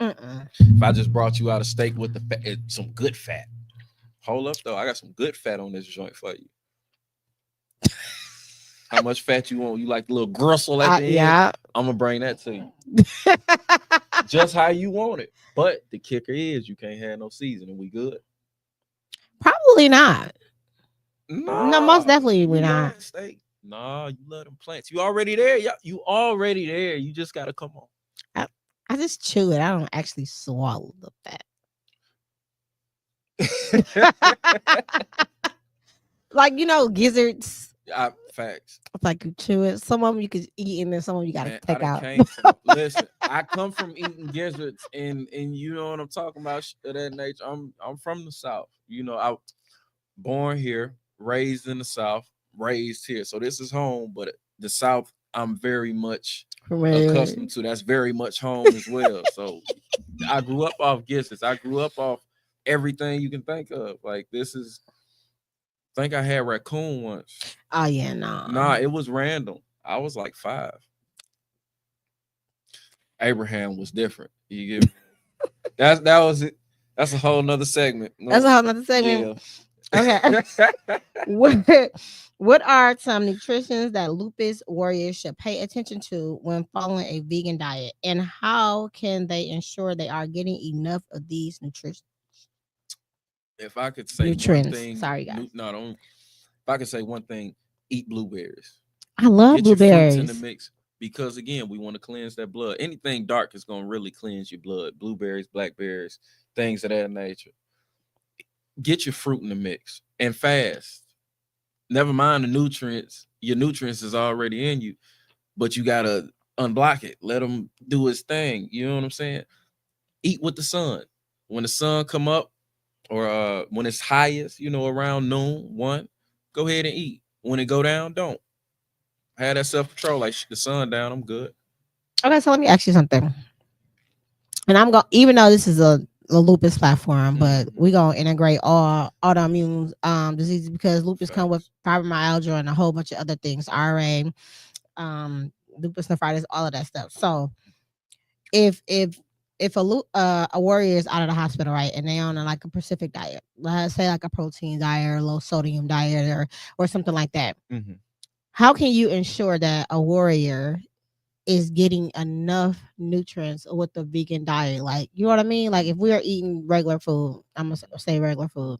[SPEAKER 2] Mm-mm.
[SPEAKER 3] If I just brought you out a steak with some good fat. Hold up though, I got some good fat on this joint for you. How much fat you want? You like the little gristle at the end?
[SPEAKER 2] Yeah.
[SPEAKER 3] I'm gonna bring that to you. Just how you want it. But the kicker is you can't have no seasoning. We good?
[SPEAKER 2] Probably not. No, most
[SPEAKER 3] Nah,
[SPEAKER 2] definitely
[SPEAKER 3] you
[SPEAKER 2] we
[SPEAKER 3] love
[SPEAKER 2] not.
[SPEAKER 3] that steak. Nah, you love them plants. You already there. Yeah, you already there. You just gotta come on.
[SPEAKER 2] I, I just chew it. I don't actually swallow the fat. Like gizzards.
[SPEAKER 3] Facts.
[SPEAKER 2] It's like you chew it. Some of them you could eat, and then some of them you gotta
[SPEAKER 3] Man, I
[SPEAKER 2] take
[SPEAKER 3] done
[SPEAKER 2] out.
[SPEAKER 3] came from. Listen, I come from eating gizzards, and you know what I'm talking about. Of that nature. I'm from the South. I born here, raised in the South, raised here. So this is home, but the South I'm very much accustomed to. That's very much home as well. So I grew up off gizzards. I grew up off everything you can think of. Like this is. I think I had raccoon once.
[SPEAKER 2] Oh yeah,
[SPEAKER 3] Nah,
[SPEAKER 2] no.
[SPEAKER 3] it was random. I was like 5. Abraham was different. You get that was it. That's a whole nother segment.
[SPEAKER 2] That's
[SPEAKER 3] No,
[SPEAKER 2] a whole nother segment.
[SPEAKER 3] yeah.
[SPEAKER 2] Okay. what what are some nutritions that lupus warriors should pay attention to when following a vegan diet, and how can they ensure they are getting enough of these
[SPEAKER 3] If I could say one
[SPEAKER 2] nutrients?
[SPEAKER 3] thing,
[SPEAKER 2] Sorry guys.
[SPEAKER 3] no, don't. If I could say one thing, eat blueberries.
[SPEAKER 2] I love
[SPEAKER 3] Get your fruits in the
[SPEAKER 2] blueberries.
[SPEAKER 3] mix because again, we want to cleanse that blood. Anything dark is going to really cleanse your blood. Blueberries, blackberries, things of that nature. Get your fruit in the mix and fast. Never mind the nutrients. Your nutrients is already in you, but you gotta unblock it. Let them do its thing. You know what I'm saying? Eat with the sun. When the sun come up, or when it's highest, around noon, 1, go ahead and eat. When it go down, don't. Have that self-control. Like the sun down, I'm good.
[SPEAKER 2] Okay, so let me ask you something. And I'm going, even though this is a lupus platform, but we're gonna integrate all autoimmune diseases, because lupus come with fibromyalgia and a whole bunch of other things, RA, lupus nephritis, all of that stuff. So if a warrior is out of the hospital, right, and they on a specific diet, let's say like a protein diet or low sodium diet or something like that, how can you ensure that a warrior is getting enough nutrients with the vegan diet? Like, you know what I mean? Like, if we are eating regular food, I'm gonna say regular food,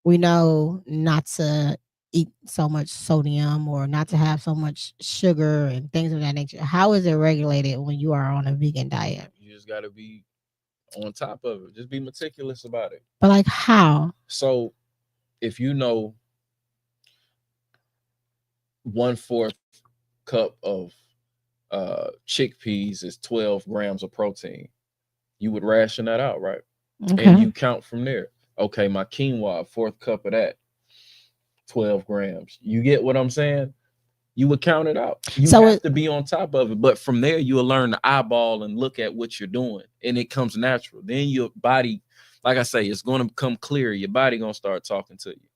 [SPEAKER 2] we know not to eat so much sodium or not to have so much sugar and things of that nature. How is it regulated when you are on a vegan diet?
[SPEAKER 3] You just got to be on top of it. Just be meticulous about it.
[SPEAKER 2] But like, how?
[SPEAKER 3] So if 1/4 cup of chickpeas is 12 grams of protein, you would ration that out, right? Okay. And you count from there. Okay, my quinoa, 4th cup of that, 12 grams. You get what I'm saying? You would count it out. You have to be on top of it. But from there, you'll learn to eyeball and look at what you're doing, and it comes natural. Then your body, like I say, it's going to become clear. Your body going to start talking to you.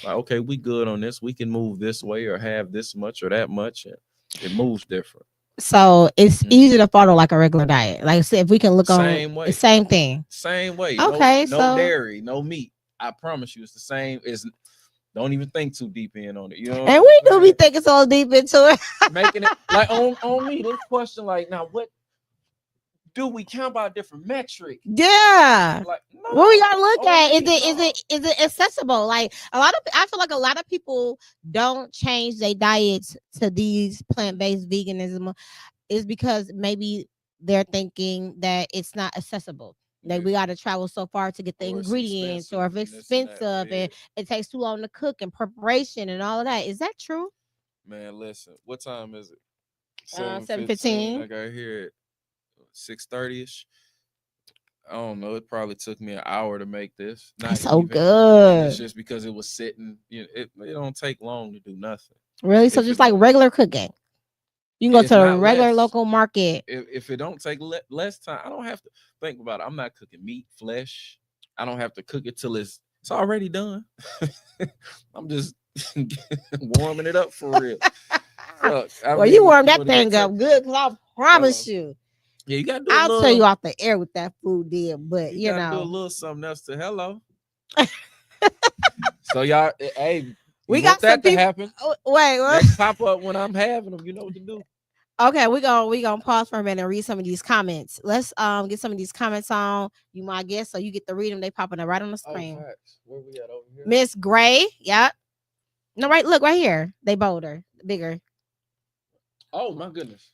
[SPEAKER 3] Like, okay, we good on this. We can move this way or have this much or that much. And it moves different.
[SPEAKER 2] So it's easy to follow like a regular diet. Like I said, if we can look
[SPEAKER 3] same
[SPEAKER 2] on
[SPEAKER 3] way.
[SPEAKER 2] the same thing.
[SPEAKER 3] Same way.
[SPEAKER 2] Okay.
[SPEAKER 3] No dairy, no meat. I promise you, it's the same. Don't even think too deep in on it. You know.
[SPEAKER 2] And we do be thinking so deep into it.
[SPEAKER 3] Making it like on me. This question, like, now what do we count by a different metric?
[SPEAKER 2] Yeah.
[SPEAKER 3] Like, no,
[SPEAKER 2] what we gotta look at is it accessible? Like I feel like a lot of people don't change their diets to these plant-based veganism is because maybe they're thinking that it's not accessible. Like, we got to travel so far to get the ingredients, or if it's expensive and it takes too long to cook and preparation and all of that. Is that true?
[SPEAKER 3] Man, listen, what time is it?
[SPEAKER 2] 7:15.
[SPEAKER 3] I got here at 6:30ish. I don't know. It probably took me an hour to make this.
[SPEAKER 2] That's so good.
[SPEAKER 3] It's just because it was sitting. It don't take long to do nothing.
[SPEAKER 2] Really? So just like regular cooking. You can go to a regular local market.
[SPEAKER 3] If it don't take less time, I don't have to think about it. I'm not cooking meat, flesh. I don't have to cook it till it's already done. I'm just warming it up for real.
[SPEAKER 2] You warm that thing up good, because I promise you.
[SPEAKER 3] Yeah, you gotta do.
[SPEAKER 2] I'll tell you off the air what that food did, but
[SPEAKER 3] you
[SPEAKER 2] know,
[SPEAKER 3] do a little something else to hello. So y'all, hey.
[SPEAKER 2] We got that to happen. Wait, what?
[SPEAKER 3] Next pop up when I'm having them, you know what to do.
[SPEAKER 2] Okay, we gonna pause for a minute and read some of these comments. Let's get some of these comments on. You my guest, so you get to read them. They popping up right on the screen.
[SPEAKER 3] Oh, where we at over here?
[SPEAKER 2] Miss Gray, yeah. No, right. Look right here. They bolder, bigger.
[SPEAKER 3] Oh my goodness.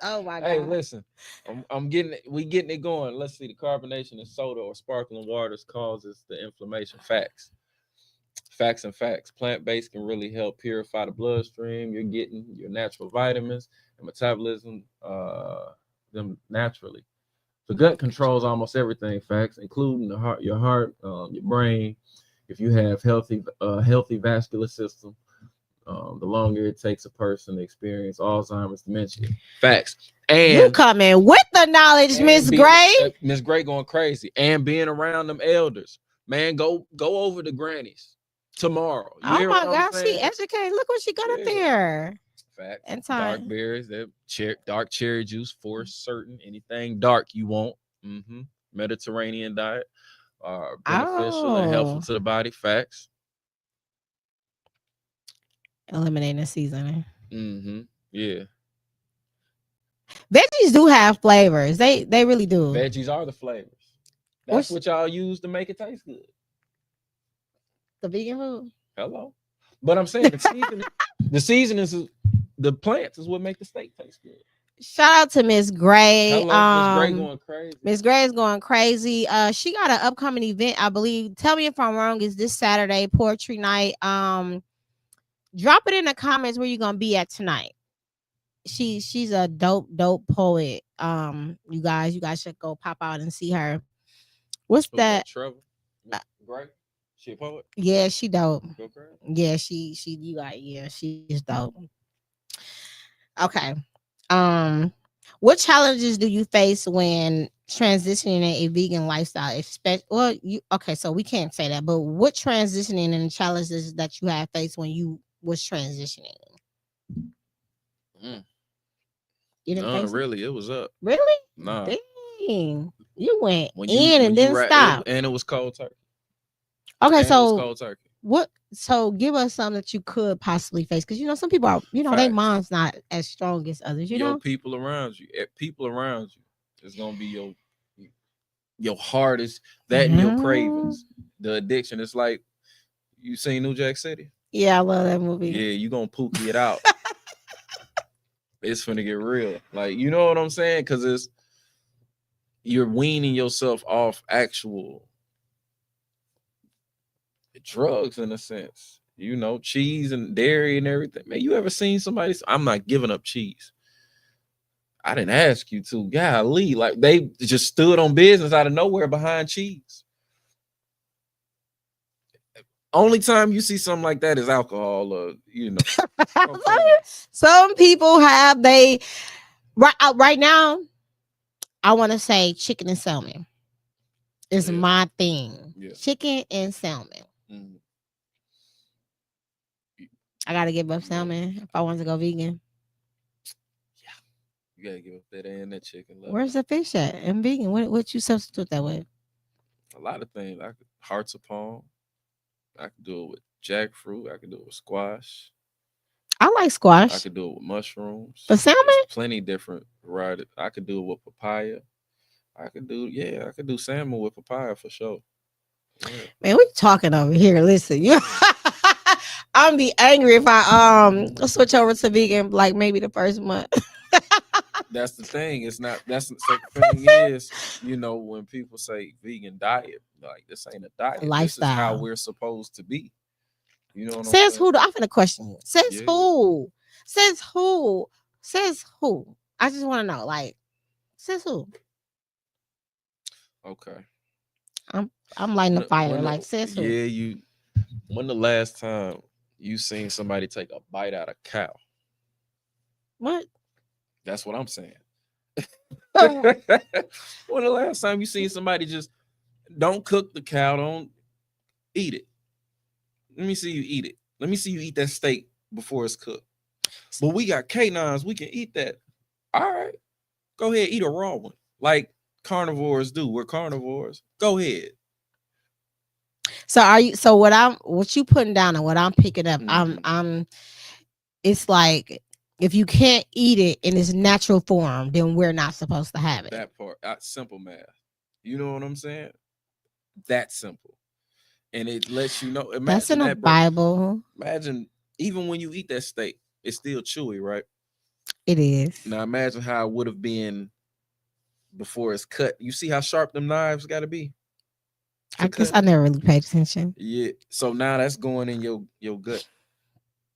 [SPEAKER 2] Oh my god.
[SPEAKER 3] Hey, listen, I'm getting it going. Let's see. The carbonation in soda or sparkling waters causes the inflammation. Facts. Plant-based can really help purify the bloodstream. You're getting your natural vitamins and metabolism them naturally. The gut controls almost everything. Facts, including the heart, your brain. If you have healthy vascular system, the longer it takes a person to experience Alzheimer's, dementia. Facts. And
[SPEAKER 2] you coming with the knowledge, Miss Gray.
[SPEAKER 3] Miss Gray going crazy, and being around them elders. Man, go over to grannies tomorrow.
[SPEAKER 2] You oh my gosh, she educated. Look what she got up there.
[SPEAKER 3] Facts. And dark berries, dark cherry juice for certain. Anything dark you want. Mediterranean diet are beneficial and helpful to the body. Facts.
[SPEAKER 2] Eliminating the seasoning.
[SPEAKER 3] Yeah.
[SPEAKER 2] Veggies do have flavors. They really do.
[SPEAKER 3] Veggies are the flavors. That's what y'all use to make it taste good.
[SPEAKER 2] The vegan food.
[SPEAKER 3] Hello. But I'm saying the seasoning is the plants is what make the steak taste good.
[SPEAKER 2] Shout out to Miss Gray.
[SPEAKER 3] Hello, Miss Gray going crazy.
[SPEAKER 2] Miss Gray is going crazy. She got an upcoming event, I believe. Tell me if I'm wrong. Is this Saturday poetry night? Drop it in the comments where you're gonna be at tonight. She's a dope poet. You guys should go pop out and see her. What's that?
[SPEAKER 3] Trevor. Gray. She a poet?
[SPEAKER 2] Yeah, she dope.
[SPEAKER 3] Go crazy.
[SPEAKER 2] Yeah, she's dope. Okay. What challenges do you face when transitioning a vegan lifestyle? So we can't say that, but what transitioning and challenges that you have faced when you was transitioning? You didn't face
[SPEAKER 3] really, it was up.
[SPEAKER 2] Really?
[SPEAKER 3] Nah.
[SPEAKER 2] Dang. You went and didn't stop.
[SPEAKER 3] And it was cold turkey.
[SPEAKER 2] Okay,
[SPEAKER 3] and
[SPEAKER 2] so
[SPEAKER 3] it was cold turkey.
[SPEAKER 2] What? So give us some that you could possibly face, because some people are, their mind's not as strong as others.
[SPEAKER 3] Your people around you, is gonna be your hardest. That and your cravings, the addiction. It's like, you seen New Jack City?
[SPEAKER 2] Yeah, I love that movie.
[SPEAKER 3] Yeah, you gonna pookie it out. It's finna get real. Like, you know what I'm saying? Because you're weaning yourself off actual drugs in a sense, cheese and dairy and everything. Man, you ever seen somebody? I'm not giving up cheese. I didn't ask you to. Golly, like they just stood on business out of nowhere behind cheese. Only time you see something like that is alcohol, Okay.
[SPEAKER 2] Some people have right now. I want to say chicken and salmon is my thing. Yeah. Chicken and salmon. Mm-hmm. I gotta give up salmon if I want to go vegan.
[SPEAKER 3] Yeah, you gotta give up that and that chicken.
[SPEAKER 2] Where's the fish at? And vegan. What you substitute that with?
[SPEAKER 3] A lot of things. Hearts of palm. I could do it with jackfruit. I could do it with squash.
[SPEAKER 2] I like squash.
[SPEAKER 3] I could do it with mushrooms.
[SPEAKER 2] For salmon?
[SPEAKER 3] There's plenty different varieties. I could do it with papaya. I could do salmon with papaya for sure. Yeah.
[SPEAKER 2] Man, we talking over here. Listen, I'm be angry if I switch over to vegan like maybe the first month.
[SPEAKER 3] That's the thing. It's not. That's the thing is, when people say vegan diet, like this ain't a diet.
[SPEAKER 2] Lifestyle.
[SPEAKER 3] This is how we're supposed to be. You know what
[SPEAKER 2] Says
[SPEAKER 3] I'm
[SPEAKER 2] who? I'm finna question you. Says who? Says who? Says who? I just want to know. Like, says who?
[SPEAKER 3] Okay.
[SPEAKER 2] I'm lighting the fire. Like, says who?
[SPEAKER 3] Yeah, when the last time you seen somebody take a bite out of cow?
[SPEAKER 2] What?
[SPEAKER 3] That's what I'm saying. When the last time you seen somebody just don't cook the cow, don't eat it? Let me see you eat it. Let me see you eat that steak before it's cooked. But we got canines, we can eat that. All right. Go ahead, eat a raw one. Like carnivores do. We're carnivores. Go ahead.
[SPEAKER 2] So what you putting down and what I'm picking up, I'm it's like, if you can't eat it in its natural form, then we're not supposed to have it.
[SPEAKER 3] That part, simple math. You know what I'm saying? That simple. And it lets you know.
[SPEAKER 2] That's in the Bible.
[SPEAKER 3] Imagine, even when you eat that steak, it's still chewy, right?
[SPEAKER 2] It is.
[SPEAKER 3] Now imagine how it would have been before it's cut. You see how sharp them knives got to be?
[SPEAKER 2] I guess I never really paid attention.
[SPEAKER 3] Yeah. So now that's going in your gut.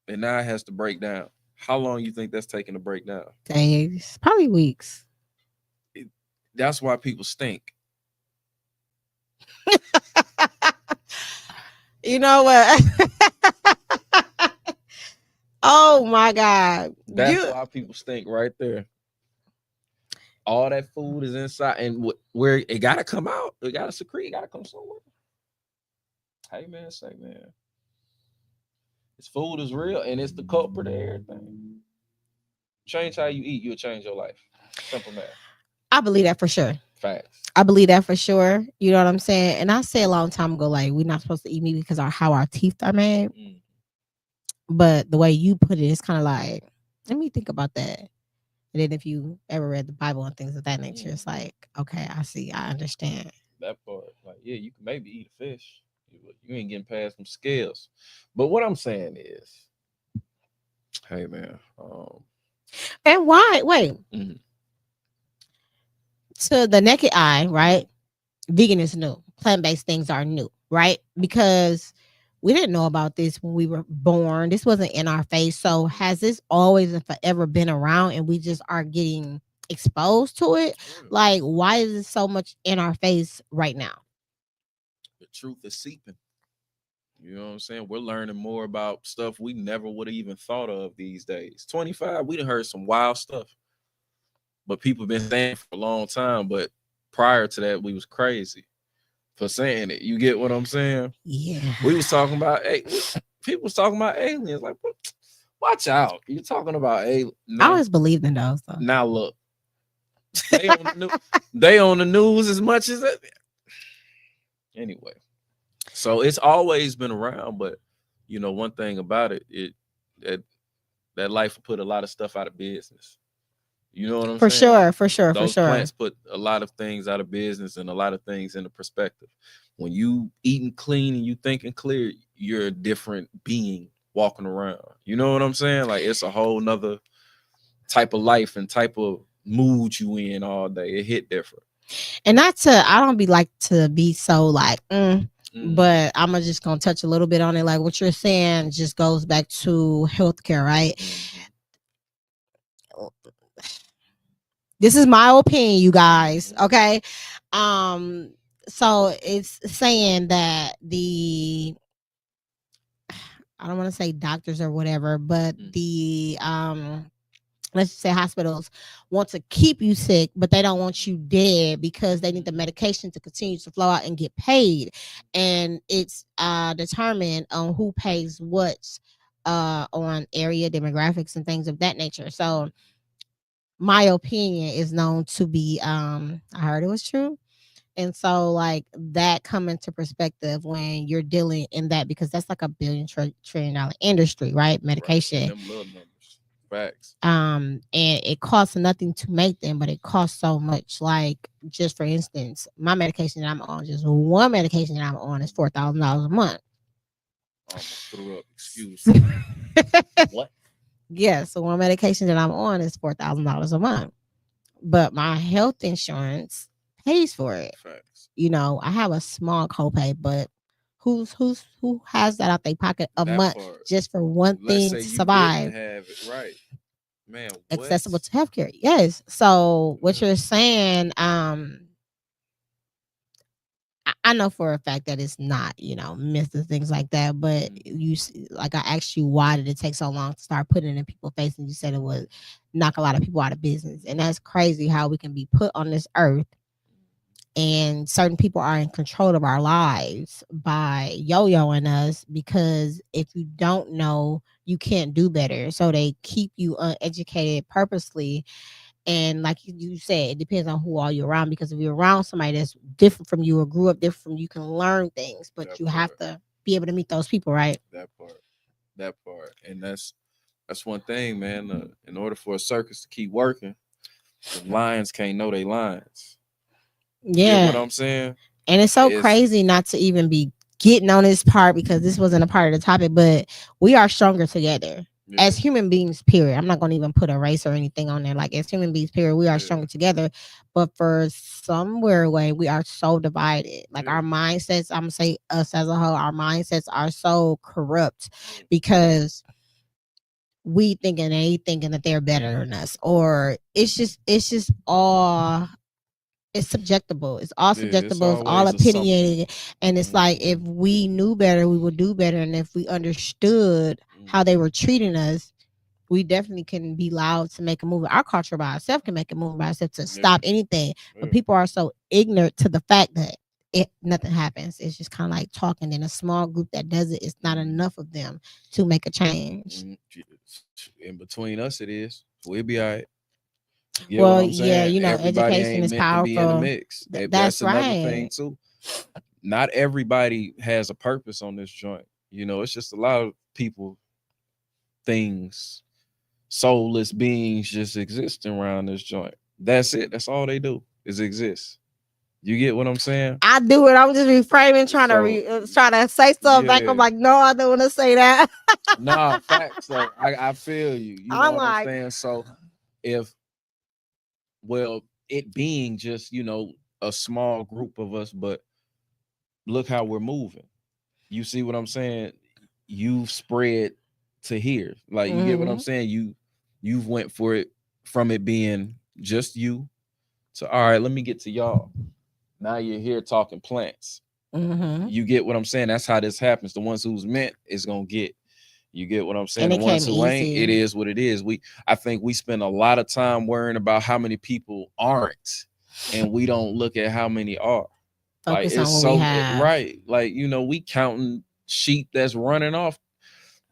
[SPEAKER 3] And now it has to break down. How long you think that's taking to break down?
[SPEAKER 2] Days. Probably weeks.
[SPEAKER 3] That's why people stink.
[SPEAKER 2] You know what? Oh my God.
[SPEAKER 3] That's why people stink right there. All that food is inside, and where it gotta come out, it gotta secrete, it gotta come somewhere. Hey man, say man. This food is real, and it's the culprit of everything. Change how you eat, you'll change your life. Simple math.
[SPEAKER 2] I believe that for sure.
[SPEAKER 3] Facts.
[SPEAKER 2] I believe that for sure. You know what I'm saying? And I say a long time ago, like, we're not supposed to eat meat because how our teeth are made. Mm. But the way you put it, it's kind of like, let me think about that. And then if you ever read the Bible and things of that nature, it's like, okay, I see, I understand.
[SPEAKER 3] That part. Like, yeah, you can maybe eat a fish. You ain't getting past some scales. But what I'm saying is, Hey man.
[SPEAKER 2] And why? Wait,
[SPEAKER 3] Mhm.
[SPEAKER 2] to the naked eye, right? Vegan is new. Plant-based things are new, right? Because we didn't know about this when we were born. This wasn't in our face. So has this always and forever been around and we just are getting exposed to it?
[SPEAKER 3] Yeah.
[SPEAKER 2] Like, why is it so much in our face right now?
[SPEAKER 3] The truth is seeping. You know what I'm saying? We're learning more about stuff we never would have even thought of these days. 25, we done heard some wild stuff, but people been saying for a long time. But prior to that, we was crazy for saying it. You get what I'm saying?
[SPEAKER 2] Yeah.
[SPEAKER 3] We was talking about people was talking about aliens. Like, watch out! You're talking about aliens
[SPEAKER 2] I
[SPEAKER 3] now.
[SPEAKER 2] always believed in those though.
[SPEAKER 3] Now look, they on the news as much as that. Anyway, so it's always been around, but you know, one thing about it, that that life will put a lot of stuff out of business. You know what I'm
[SPEAKER 2] For
[SPEAKER 3] saying?
[SPEAKER 2] sure, for sure, for
[SPEAKER 3] Those
[SPEAKER 2] sure.
[SPEAKER 3] plants put a lot of things out of business and a lot of things into perspective. When you eating clean and you thinking clear, you're a different being walking around. You know what I'm saying? Like it's a whole nother type of life and type of mood you in all day. It hit different.
[SPEAKER 2] And not to, I don't be like to be so like, but I'm just gonna touch a little bit on it. Like what you're saying just goes back to healthcare, right? This is my opinion, you guys. Okay. Um, so it's saying that I don't want to say doctors or whatever, but the let's just say hospitals want to keep you sick, but they don't want you dead because they need the medication to continue to flow out and get paid. And it's determined on who pays what on area demographics and things of that nature. So my opinion is known to be I heard it was true. And so like that come into perspective when you're dealing in that because that's like a trillion dollar industry, right? Medication.
[SPEAKER 3] Right. Them little numbers. Facts.
[SPEAKER 2] And it costs nothing to make them, but it costs so much. Like just for instance, my medication that I'm on, just one medication that I'm on is $4,000 a month.
[SPEAKER 3] Almost threw up. Excuse me. What?
[SPEAKER 2] Yeah, so one medication that I'm on is $4,000 a month, but my health insurance pays for it.
[SPEAKER 3] Facts.
[SPEAKER 2] You know, I have a small copay, but who has that out their pocket a month just for one thing to survive?
[SPEAKER 3] Have it right, man.
[SPEAKER 2] Accessible to healthcare, yes. So what you're saying, I know for a fact that it's not, you know, myths and things like that. But like I asked you, why did it take so long to start putting it in people's face? And you said it would knock a lot of people out of business. And that's crazy how we can be put on this earth and certain people are in control of our lives by yo-yoing us because if you don't know, you can't do better. So they keep you uneducated purposely. And like you said, it depends on who are you around, because if you're around somebody that's different from you or grew up different from you, can learn things, but you have to be able to meet those people, right?
[SPEAKER 3] That part. And that's one thing, man. In order for a circus to keep working, the lions can't know they lines.
[SPEAKER 2] Yeah.
[SPEAKER 3] Get what I'm saying?
[SPEAKER 2] And it's so crazy not to even be getting on this part because this wasn't a part of the topic, but we are stronger together. Yeah. As human beings, period. I'm not going to even put a race or anything on there. Like as human beings, period, we are stronger together. But for somewhere way, we are so divided. Like our mindsets, I'm gonna say us as a whole, our mindsets are so corrupt because we thinking and they thinking that they're better than us, or it's just all. It's subjectable. It's all subjectable. It's all opinionated. And it's like if we knew better, we would do better. And if we understood how they were treating us, we definitely can be loud to make a move. Our culture by itself can make a move by itself to stop anything. But people are so ignorant to the fact that nothing happens. It's just kind of like talking in a small group that does it. It's not enough of them to make a change.
[SPEAKER 3] In between us, it is. We'll be all right.
[SPEAKER 2] You well, yeah, you know, everybody education is powerful. To be in the
[SPEAKER 3] mix. That's another thing too. Not everybody has a purpose on this joint. You know, it's just a lot of people, things, soulless beings just existing around this joint. That's it. That's all they do is exist. You get what I'm saying?
[SPEAKER 2] I do it. I'm just reframing, trying
[SPEAKER 3] So,
[SPEAKER 2] to try to say stuff back. I'm
[SPEAKER 3] yeah.
[SPEAKER 2] like, no, I don't want to say that.
[SPEAKER 3] Nah, facts. So I feel you. You know
[SPEAKER 2] I'm
[SPEAKER 3] what I'm
[SPEAKER 2] like,
[SPEAKER 3] saying? So if well, it being just, a small group of us, but look how we're moving. You see what I'm saying? You've spread to here. Like, you get what I'm
[SPEAKER 2] mm-hmm,
[SPEAKER 3] saying? You've went for it from it being just you to, all right, let me get to y'all. Now you're here talking plants.
[SPEAKER 2] mm-hmm.
[SPEAKER 3] You get what I'm saying? That's how this happens. The ones who's meant is gonna get. You get what I'm saying?
[SPEAKER 2] And
[SPEAKER 3] The
[SPEAKER 2] it
[SPEAKER 3] ones
[SPEAKER 2] came
[SPEAKER 3] who ain't, it
[SPEAKER 2] easy.
[SPEAKER 3] is what it is. I think we spend a lot of time worrying about how many people aren't, and we don't look at how many are. Like,
[SPEAKER 2] Focus
[SPEAKER 3] it's
[SPEAKER 2] on what we
[SPEAKER 3] so
[SPEAKER 2] have.
[SPEAKER 3] right. Like, we counting sheep that's running off.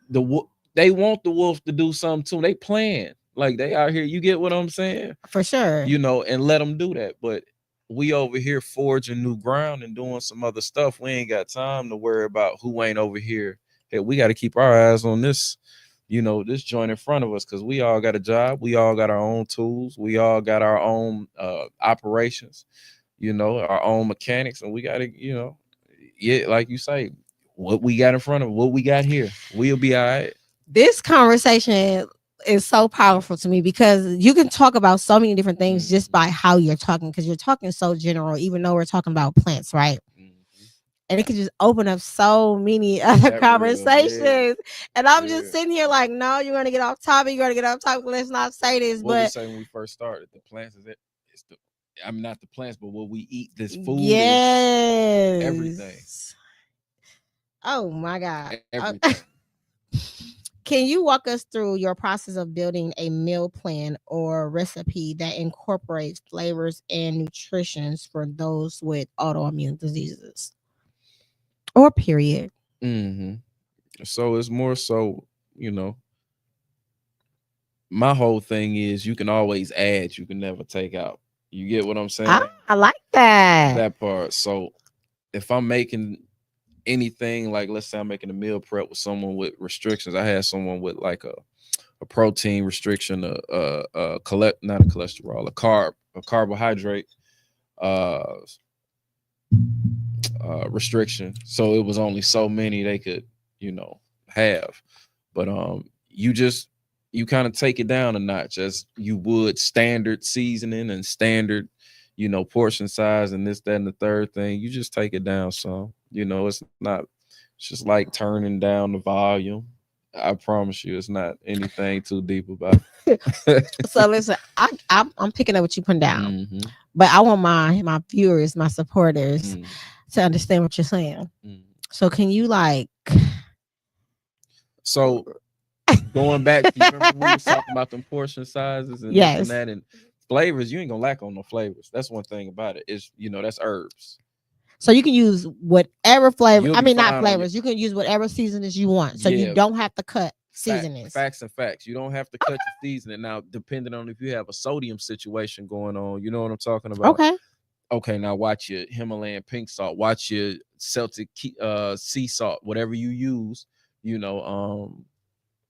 [SPEAKER 3] They want the wolf to do something too. They plan like they out here. You get what I'm saying?
[SPEAKER 2] For sure.
[SPEAKER 3] And let them do that. But we over here forging new ground and doing some other stuff. We ain't got time to worry about who ain't over here. Hey, we got to keep our eyes on this, this joint in front of us, because we all got a job. We all got our own tools. We all got our own operations, our own mechanics. And we got to, yeah, like you say, what we got in front of, what we got here, we'll be all right.
[SPEAKER 2] This conversation is so powerful to me because you can talk about so many different things just by how you're talking, because you're talking so general, even though we're talking about plants, right? And it could just open up so many other
[SPEAKER 3] That real,
[SPEAKER 2] conversations.
[SPEAKER 3] yeah.
[SPEAKER 2] And I'm
[SPEAKER 3] Yeah.
[SPEAKER 2] just sitting here like, no, you're gonna get off topic. You're gonna get off topic. Let's not say this.
[SPEAKER 3] What we
[SPEAKER 2] But
[SPEAKER 3] say when we first started, the plants is it. It's the, I mean, not the plants, but what we eat. This food is
[SPEAKER 2] yes,
[SPEAKER 3] everything.
[SPEAKER 2] Oh my God.
[SPEAKER 3] Everything.
[SPEAKER 2] Can you walk us through your process of building a meal plan or recipe that incorporates flavors and nutritions for those with autoimmune diseases? Or period.
[SPEAKER 3] Mm-hmm. So it's more so, my whole thing is you can always add, you can never take out. You get what I'm saying?
[SPEAKER 2] I like that.
[SPEAKER 3] That part. So if I'm making anything, like let's say I'm making a meal prep with someone with restrictions, I had someone with like a protein restriction, not a cholesterol, a carbohydrate restriction. So it was only so many they could, have. But you kind of take it down a notch as you would standard seasoning and standard, portion size and this, that, and the third thing. You just take it down some. It's just like turning down the volume. I promise you, it's not anything too deep about it.
[SPEAKER 2] So listen, I'm picking up what you put down,
[SPEAKER 3] Mm-hmm.
[SPEAKER 2] but I want my viewers, my supporters, to understand what you're saying. So can you
[SPEAKER 3] So going back, you remember we was talking about them portion sizes and this and that and flavors. You ain't gonna lack on no flavors. That's one thing about it. Is that's herbs.
[SPEAKER 2] So you can use whatever flavor.
[SPEAKER 3] You'll
[SPEAKER 2] I
[SPEAKER 3] be
[SPEAKER 2] mean, not
[SPEAKER 3] fine on
[SPEAKER 2] flavors. You can use whatever seasonings you want. So you
[SPEAKER 3] Yeah.
[SPEAKER 2] don't have to cut seasonings.
[SPEAKER 3] Facts. You don't have to cut your seasoning. Now, depending on if you have a sodium situation going on, you know what I'm talking about. Okay, now watch your Himalayan pink salt, watch your Celtic sea salt, whatever you use,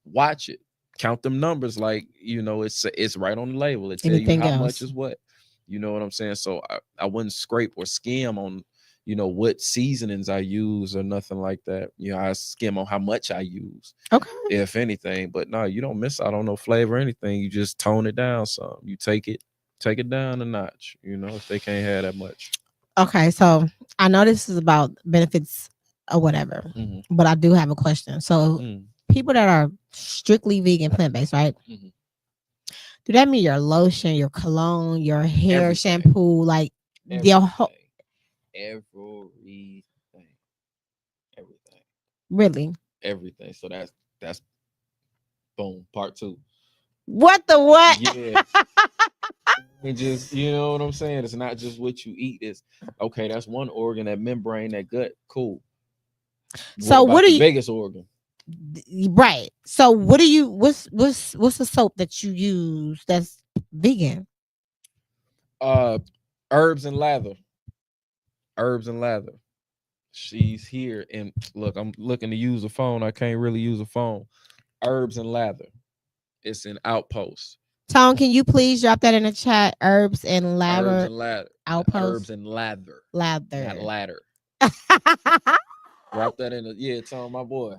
[SPEAKER 3] watch it, count them numbers, like it's right on the label. It tell you how much is what. You know what I'm saying? So I wouldn't scrape or skim on what seasonings I use or nothing like that. I skim on how much I use, if anything. But no, you don't miss out on no flavor or anything. You just tone it down some. You take it down a notch, if they can't have that much.
[SPEAKER 2] Okay, so I know this is about benefits or whatever, but I do have a question. So people that are strictly vegan, plant-based, right? Do that mean your lotion, your cologne, your hair shampoo, like your whole
[SPEAKER 3] everything,
[SPEAKER 2] really
[SPEAKER 3] everything? So that's boom, part 2.
[SPEAKER 2] What the what?
[SPEAKER 3] Yeah. And just, you know what I'm saying? It's not just what you eat. It's okay, that's one organ, that membrane, that gut, cool.
[SPEAKER 2] So what are
[SPEAKER 3] the
[SPEAKER 2] you
[SPEAKER 3] biggest organ?
[SPEAKER 2] Right. So what do you what's the soap that you use that's vegan?
[SPEAKER 3] Herbs and lather. She's here, and look, I'm looking to use a phone. I can't really use a phone. Herbs and lather. It's an Outpost.
[SPEAKER 2] Tone, can you please drop that in the chat? Herbs and
[SPEAKER 3] Herbs
[SPEAKER 2] lather
[SPEAKER 3] and lather. Herbs
[SPEAKER 2] outpost
[SPEAKER 3] and lather. Not
[SPEAKER 2] lather.
[SPEAKER 3] ladder. Drop that in the Tone, my boy.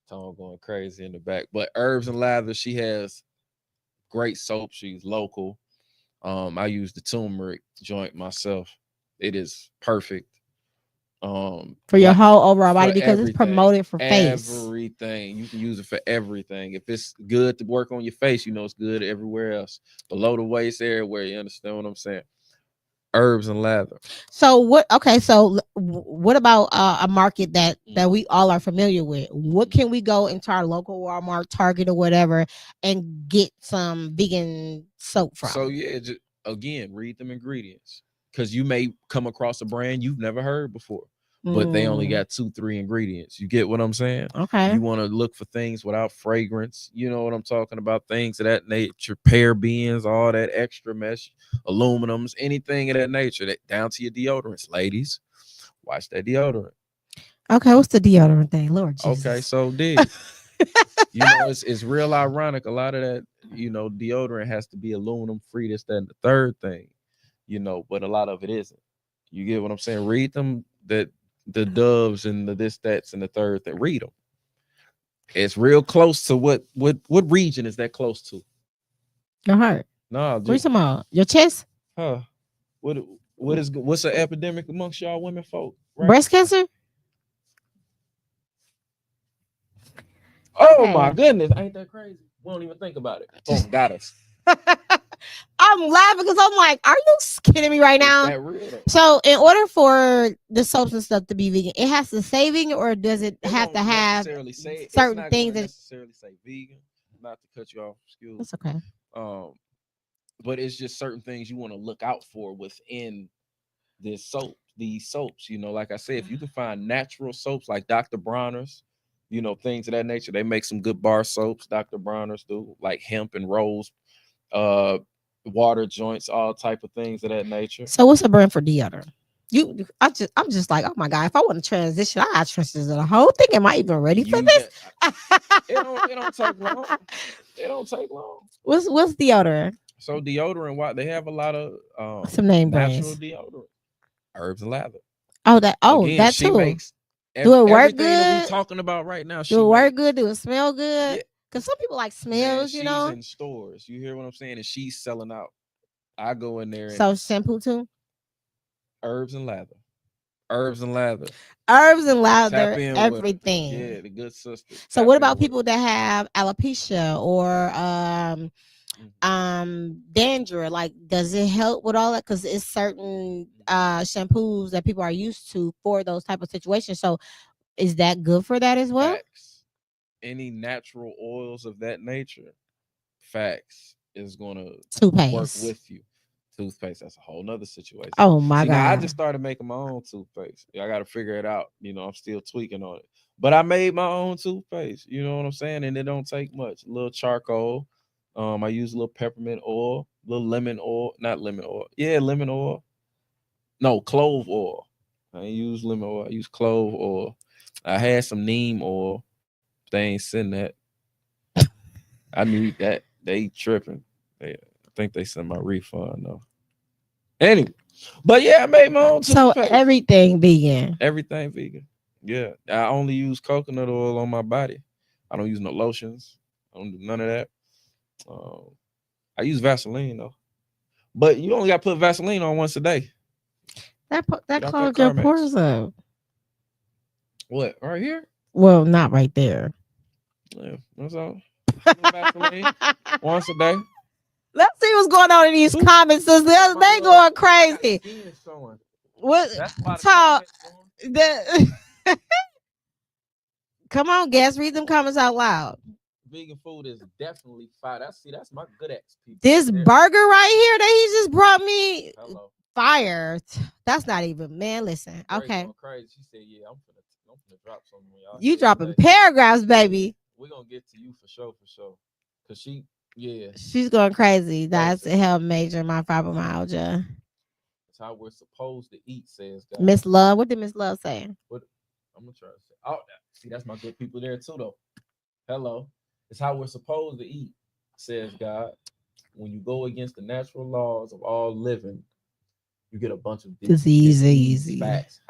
[SPEAKER 3] Tone going crazy in the back. But herbs and lather, she has great soap. She's local. I use the turmeric joint myself. It is perfect.
[SPEAKER 2] For your whole overall body
[SPEAKER 3] for
[SPEAKER 2] because it's promoted for face.
[SPEAKER 3] everything. You can use it for everything. If it's good to work on your face, you know it's good everywhere else. Below the waist, everywhere. You understand what I'm saying? Herbs and lather.
[SPEAKER 2] So what? Okay, so what about a market that we all are familiar with? What can we go into our local Walmart, Target, or whatever, and get some vegan soap from?
[SPEAKER 3] So yeah, just, again, read them ingredients because you may come across a brand you've never heard before, but they only got 2-3 ingredients. You get what I'm saying?
[SPEAKER 2] Okay.
[SPEAKER 3] You want to look for things without fragrance. You know what I'm talking about? Things of that nature, parabens, all that extra mesh, aluminums, anything of that nature. That down to your deodorants, ladies. Watch that deodorant.
[SPEAKER 2] Okay, what's the deodorant thing, Lord Jesus?
[SPEAKER 3] Okay, so you know, it's real ironic. A lot of that, you know, deodorant has to be aluminum free. This, that, and the third thing, you know, but a lot of it isn't. You get what I'm saying? Read them, that the doves and the this, that's, and the third thing. Read them. It's real close to what region is that close to?
[SPEAKER 2] Your heart.
[SPEAKER 3] No,
[SPEAKER 2] What you talking about? Your chest?
[SPEAKER 3] Huh? What's an epidemic amongst y'all women folk?
[SPEAKER 2] Right? Breast cancer?
[SPEAKER 3] Oh my goodness, ain't that crazy? We don't even think about it. Boom, got us.
[SPEAKER 2] I'm laughing because I'm like, are you kidding me right now?
[SPEAKER 3] That real?
[SPEAKER 2] So in order for the soaps and stuff to be vegan, it has to say vegan, or does it have to have certain things that
[SPEAKER 3] necessarily say vegan? Not to cut you off, excuse me.
[SPEAKER 2] That's okay.
[SPEAKER 3] But it's just certain things you want to look out for within these soaps. You know, like I said, if you can find natural soaps like Dr. Bronner's, you know, things of that nature, they make some good bar soaps. Dr. Bronner's do, like hemp and rose, water joints, all type of things of that nature.
[SPEAKER 2] So what's a brand for deodorant? I'm just like, oh my God, if I want to transition, I got transition the whole thing. Am I even ready for this?
[SPEAKER 3] It don't take long. It don't take long.
[SPEAKER 2] What's deodorant?
[SPEAKER 3] So deodorant, they have a lot of
[SPEAKER 2] some name
[SPEAKER 3] natural
[SPEAKER 2] brands.
[SPEAKER 3] Deodorant. Herbs and lather.
[SPEAKER 2] Again, that
[SPEAKER 3] she
[SPEAKER 2] too.
[SPEAKER 3] Makes
[SPEAKER 2] do it work good?
[SPEAKER 3] That we talking about right now.
[SPEAKER 2] Do it work good? Do it smell good? Because some people like smells,
[SPEAKER 3] you know. She's in stores. You hear what I'm saying? And she's selling out. I go in there.
[SPEAKER 2] So shampoo too?
[SPEAKER 3] Herbs and lather. Herbs and lather.
[SPEAKER 2] Herbs and lather. Everything.
[SPEAKER 3] Yeah, the good sister.
[SPEAKER 2] So what about people that have alopecia or dandruff? Like, does it help with all that? Because it's certain shampoos that people are used to for those type of situations. So is that good for that as well?
[SPEAKER 3] Facts. Any natural oils of that nature, facts, is gonna work with you. Toothpaste, that's a whole nother situation.
[SPEAKER 2] Oh my God.
[SPEAKER 3] Now, I just started making my own toothpaste. I got to figure it out. You know, I'm still tweaking on it. But I made my own toothpaste. You know what I'm saying? And it don't take much. A little charcoal. I use a little peppermint oil, a little lemon oil. Not lemon oil. Yeah, lemon oil. No, clove oil. I ain't use lemon oil. I use clove oil. I had some neem oil. They ain't send that. I need that. They tripping. I think they sent my refund though. Anyway, but yeah, I made my own toothpaste.
[SPEAKER 2] So everything vegan.
[SPEAKER 3] Everything vegan. Yeah, I only use coconut oil on my body. I don't use no lotions. I don't do none of that. I use Vaseline though, but you only got to put Vaseline on once a day.
[SPEAKER 2] That clogs your pores up.
[SPEAKER 3] What, right here?
[SPEAKER 2] Well, not right there.
[SPEAKER 3] Yeah, that's all. Vaseline once a day.
[SPEAKER 2] Let's see what's going on in these comments. They going crazy. What talk? Come on, guys, read them comments out loud.
[SPEAKER 3] Vegan food is definitely fire. That's my good ex people.
[SPEAKER 2] This burger right here that he just brought me. Hello. Fire. That's not even, man. Listen. Okay.
[SPEAKER 3] Crazy. She said, "Yeah, I'm gonna drop something."
[SPEAKER 2] You dropping paragraphs, baby.
[SPEAKER 3] We're gonna get to you for sure. Cause
[SPEAKER 2] she's going crazy. That's how major my fibromyalgia.
[SPEAKER 3] That's how we're supposed to eat, says God.
[SPEAKER 2] Miss Love. What did Miss Love say?
[SPEAKER 3] What I'm gonna try to say. Oh, see, that's my good people there too, though. Hello. It's how we're supposed to eat. says God, when you go against the natural laws of all living, you get a bunch of
[SPEAKER 2] Disease.
[SPEAKER 3] facts.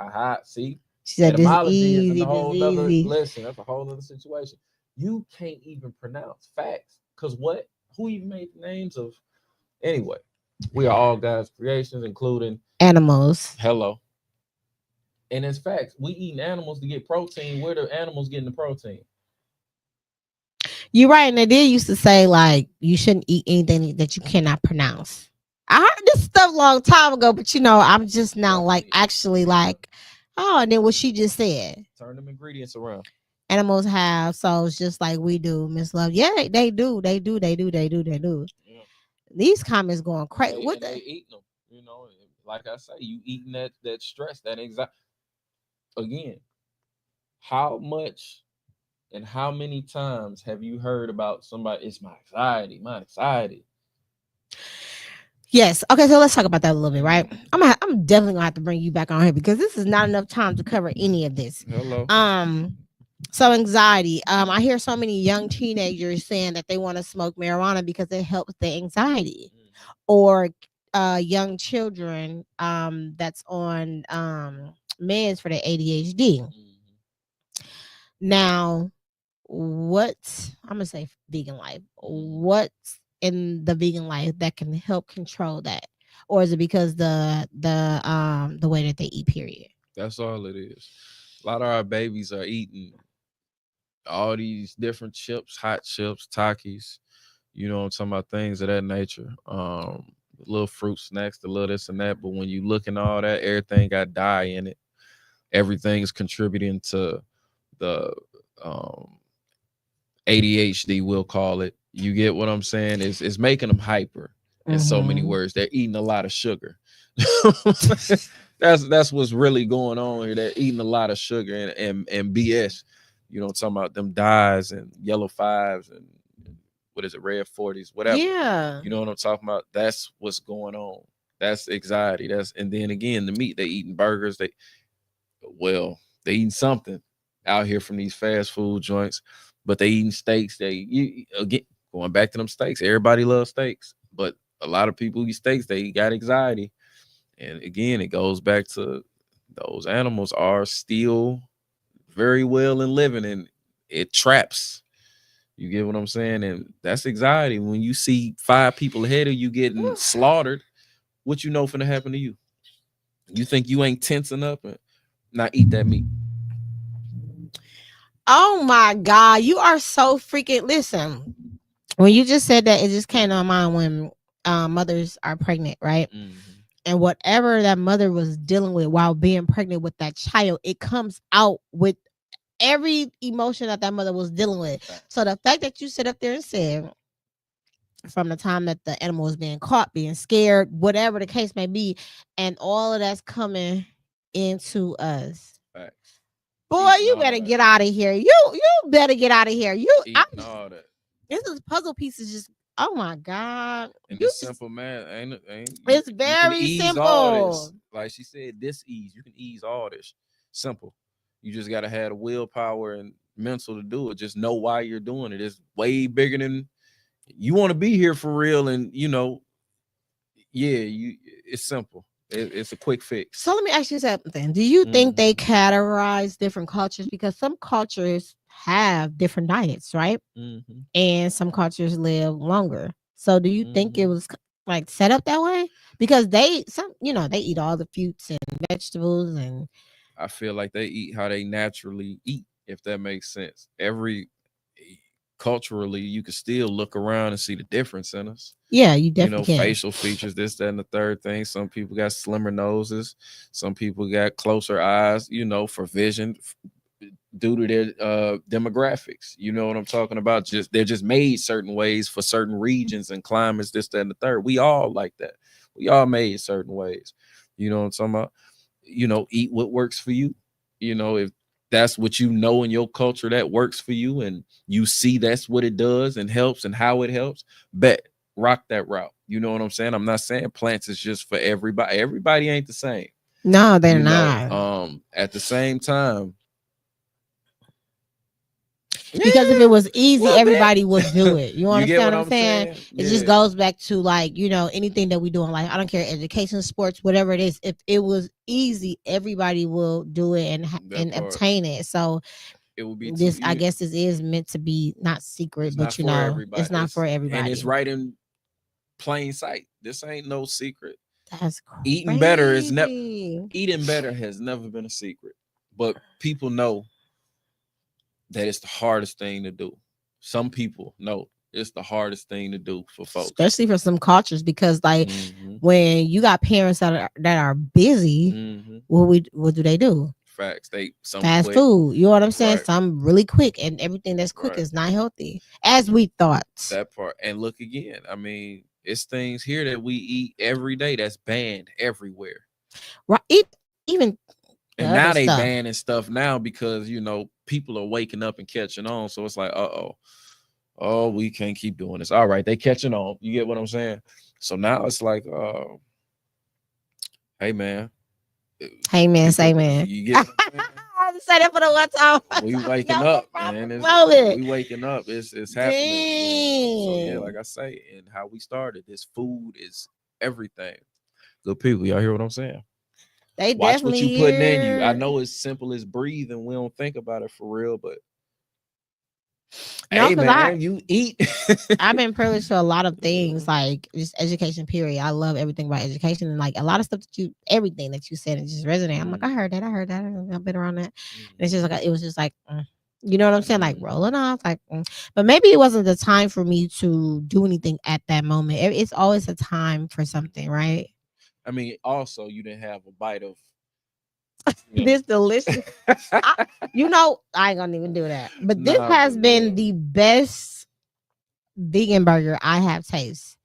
[SPEAKER 3] See,
[SPEAKER 2] She said this
[SPEAKER 3] etymology is
[SPEAKER 2] easy,
[SPEAKER 3] a whole
[SPEAKER 2] this
[SPEAKER 3] other
[SPEAKER 2] easy.
[SPEAKER 3] listen. That's a whole other situation. You can't even pronounce facts because what? Who even made the names of? Anyway, we are all God's creations, including
[SPEAKER 2] Animals.
[SPEAKER 3] hello. And it's facts. We eating animals to get protein. Where the animals getting the protein?
[SPEAKER 2] You're right. And they did used to say like you shouldn't eat anything that you cannot pronounce. I heard this stuff a long time ago, but I'm just now like actually like, oh, and then what she just said.
[SPEAKER 3] Turn them ingredients around.
[SPEAKER 2] Animals have souls just like we do, Miss Love. Yeah, they do. They do. Yeah. These comments going crazy. What
[SPEAKER 3] they eating them? You know, like I say, you eating that stress, that anxiety. Again, how much and how many times have you heard about somebody? It's my anxiety, my anxiety.
[SPEAKER 2] Yes. Okay. So let's talk about that a little bit, right? I'm definitely gonna have to bring you back on here because this is not enough time to cover any of this.
[SPEAKER 3] Hello.
[SPEAKER 2] So anxiety. I hear so many young teenagers saying that they want to smoke marijuana because it helps the anxiety, or young children that's on meds for the ADHD. Now, what's I'm gonna say vegan life? What's in the vegan life that can help control that, or is it because the way that they eat? Period.
[SPEAKER 3] That's all it is. A lot of our babies are eating all these different chips, hot chips, Takis. You know what I'm talking about, things of that nature. Little fruit snacks, the little this and that. But when you look at all that, everything got dye in it. Everything is contributing to the ADHD, we'll call it. You get what I'm saying? It's making them hyper in so many words. They're eating a lot of sugar. That's what's really going on here. They're eating a lot of sugar and BS. You know, talking about them dyes and yellow 5s and what is it, red 40s, whatever.
[SPEAKER 2] Yeah.
[SPEAKER 3] You know what I'm talking about? That's what's going on. That's anxiety. And then again, the meat, they eating burgers. They eating something out here from these fast food joints, but they eating steaks. Again, going back to them steaks. Everybody loves steaks, but a lot of people eat steaks. They got anxiety. And again, it goes back to those animals are still very well and living, and it traps. You get what I'm saying? And that's anxiety. When you see 5 people ahead of you getting slaughtered, what you know finna happen to you? You think you ain't tensing up and not eat that meat?
[SPEAKER 2] Oh my God, you are so freaking. Listen, when you just said that, it just came to my mind when mothers are pregnant, right? And whatever that mother was dealing with while being pregnant with that child, it comes out with every emotion that mother was dealing with. So the fact that you sit up there and said, from the time that the animal was being caught, being scared, whatever the case may be, and all of that's coming into us.
[SPEAKER 3] Facts.
[SPEAKER 2] Boy, you better get out of here. You better get out of here.
[SPEAKER 3] All that.
[SPEAKER 2] This is puzzle pieces. Just oh my God.
[SPEAKER 3] And it's simple, man.
[SPEAKER 2] It's very simple.
[SPEAKER 3] All this. Like she said, this ease. You can ease all this. Simple. You just gotta have the willpower and mental to do it. Just know why you're doing it. It's way bigger than you want to be here for real. And it's simple. It's a quick fix.
[SPEAKER 2] So let me ask you something. Do you think they categorize different cultures? Because some cultures have different diets, right? And some cultures live longer. So do you think it was like set up that way? Because they eat all the fruits and vegetables, and
[SPEAKER 3] I feel like they eat how they naturally eat, if that makes sense. Culturally, you can still look around and see the difference in us.
[SPEAKER 2] Yeah, you definitely can.
[SPEAKER 3] Facial features, this, that, and the third thing. Some people got slimmer noses. Some people got closer eyes, for vision due to their demographics. You know what I'm talking about? They're just made certain ways for certain regions and climates, this, that, and the third. We all like that. We all made certain ways. You know what I'm talking about? Eat what works for you. If that's what in your culture that works for you, and you see that's what it does and helps and how it helps, rock that route. You know what I'm saying? I'm not saying plants is just for everybody. Everybody ain't the same.
[SPEAKER 2] No, they're not.
[SPEAKER 3] At the same time,
[SPEAKER 2] Because if it was easy,
[SPEAKER 3] Well,
[SPEAKER 2] everybody would do it. You
[SPEAKER 3] You get
[SPEAKER 2] understand
[SPEAKER 3] what
[SPEAKER 2] what I'm
[SPEAKER 3] I'm
[SPEAKER 2] saying?
[SPEAKER 3] saying?
[SPEAKER 2] It just
[SPEAKER 3] Yeah.
[SPEAKER 2] goes back to like, anything that we do in life. I don't care, education, sports, whatever it is. If it was easy, everybody will do it and
[SPEAKER 3] That
[SPEAKER 2] and
[SPEAKER 3] part.
[SPEAKER 2] obtain it. So
[SPEAKER 3] It will be too.
[SPEAKER 2] this, I guess, this is meant to be not secret,
[SPEAKER 3] It's not
[SPEAKER 2] but
[SPEAKER 3] for
[SPEAKER 2] it's
[SPEAKER 3] everybody.
[SPEAKER 2] not for
[SPEAKER 3] And it's
[SPEAKER 2] everybody.
[SPEAKER 3] right in plain sight. This ain't no secret.
[SPEAKER 2] That's
[SPEAKER 3] Eating better is never.
[SPEAKER 2] crazy.
[SPEAKER 3] Eating better has never been a secret, but people know that it's the hardest thing to do. Some people know it's the hardest thing to do for folks.
[SPEAKER 2] Especially for some cultures, because like when you got parents that are busy, what do they do?
[SPEAKER 3] Facts. Some
[SPEAKER 2] Fast
[SPEAKER 3] quick.
[SPEAKER 2] food. You know what I'm saying?
[SPEAKER 3] Right.
[SPEAKER 2] Some really quick, and everything that's quick
[SPEAKER 3] Right.
[SPEAKER 2] is not healthy, as we thought.
[SPEAKER 3] That part. And look again. I mean, it's things here that we eat every day that's banned everywhere.
[SPEAKER 2] Right. Even
[SPEAKER 3] and
[SPEAKER 2] other
[SPEAKER 3] now they
[SPEAKER 2] stuff.
[SPEAKER 3] banning stuff now because people are waking up and catching on. So it's like, oh, we can't keep doing this. All right, they catching on. You get what I'm saying? So now it's like, hey man,
[SPEAKER 2] say man.
[SPEAKER 3] You get what I'm saying?
[SPEAKER 2] I say that for the one time.
[SPEAKER 3] We waking up, man. We waking up. It's happening. So yeah, like I say, and how we started, this food is everything. Good people, y'all hear what I'm saying?
[SPEAKER 2] They
[SPEAKER 3] watch what you putting in you. I
[SPEAKER 2] hear.
[SPEAKER 3] know it's simple as breathing. We don't think about it for real, but
[SPEAKER 2] No,
[SPEAKER 3] hey man, you eat.
[SPEAKER 2] I've been privileged to a lot of things, like just education, period. I love everything about education, and like a lot of stuff everything that you said, it just resonated. I'm like, I heard that. I've been around that. And it's just like, it was just like, you know what I'm saying? Like rolling off, like, but maybe it wasn't the time for me to do anything at that moment. It's always a time for something, right?
[SPEAKER 3] I mean, also you didn't have a bite of
[SPEAKER 2] this delicious. I ain't gonna even do that. But this has been the best vegan burger I have tasted.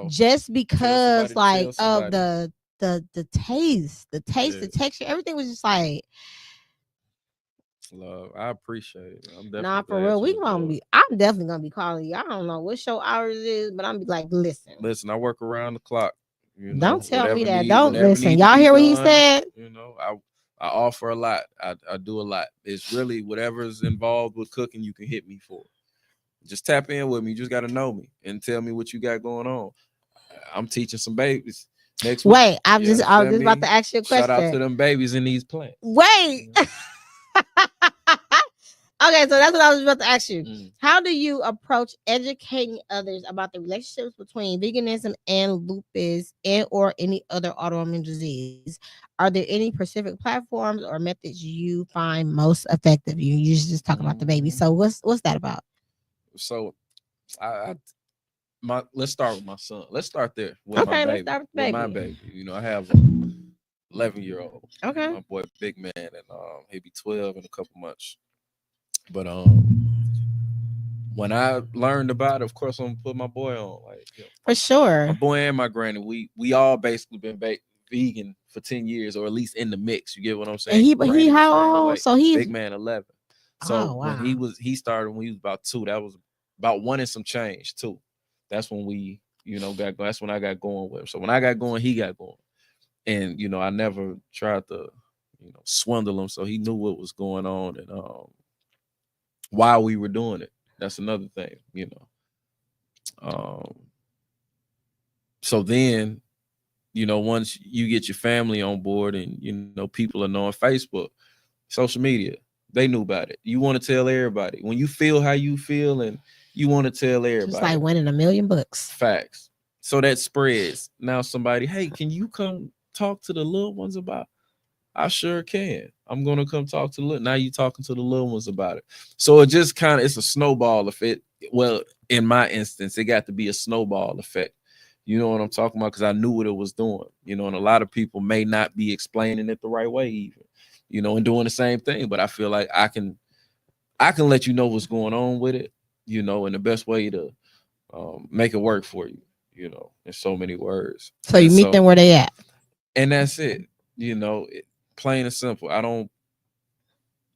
[SPEAKER 2] Just because like of the taste, the texture, everything was just like
[SPEAKER 3] love. I appreciate it. I'm definitely
[SPEAKER 2] nah, for real. I'm definitely gonna be calling you. I don't know what show hours is, but I'm be like, listen,
[SPEAKER 3] I work around the clock.
[SPEAKER 2] Don't tell me that. Don't listen. Y'all hear what he said?
[SPEAKER 3] I offer a lot. I do a lot. It's really whatever's involved with cooking, you can hit me for. Just tap in with me. You just got to know me and tell me what you got going on. I'm teaching some babies next week.
[SPEAKER 2] Wait, I was just about to ask you a question.
[SPEAKER 3] Shout out to them babies in these plants.
[SPEAKER 2] Wait. Okay, so that's what I was about to ask you. How do you approach educating others about the relationships between veganism and lupus and or any other autoimmune disease? Are there any specific platforms or methods you find most effective? You usually just talk about the baby. So what's that about?
[SPEAKER 3] So let's start with my son. Let's start there with my baby.
[SPEAKER 2] Let's start with baby.
[SPEAKER 3] My baby. I have an 11-year-old.
[SPEAKER 2] Okay.
[SPEAKER 3] My boy, big man, and he'll be 12 in a couple months. But when I learned about it, of course, I'm gonna put my boy on. Like
[SPEAKER 2] for sure.
[SPEAKER 3] My boy and my granny, we all basically been vegan for 10 years, or at least in the mix. You get what I'm saying?
[SPEAKER 2] And he how old?
[SPEAKER 3] Like,
[SPEAKER 2] so he's
[SPEAKER 3] big man 11. So when he started when he was about 2, that was about 1 and some change too. That's when we, that's when I got going with him. So when I got going, he got going. And I never tried to, swindle him. So he knew what was going on and why we were doing it. That's another thing, So then, once you get your family on board and, people are knowing Facebook, social media, they knew about it. You want to tell everybody. When you feel how you feel and you want to tell everybody.
[SPEAKER 2] It's like winning $1 million.
[SPEAKER 3] Facts. So that spreads. Now somebody, hey, can you come talk to the little ones about it? I sure can. I'm going to come talk to the little. Now you talking to the little ones about it. So it just it's a snowball effect. Well, in my instance, it got to be a snowball effect. You know what I'm talking about? Because I knew what it was doing. And a lot of people may not be explaining it the right way even, and doing the same thing. But I feel like I can let you know what's going on with it, and the best way to make it work for you, in so many words.
[SPEAKER 2] So you meet them where they at.
[SPEAKER 3] And that's it. Plain and simple. I don't,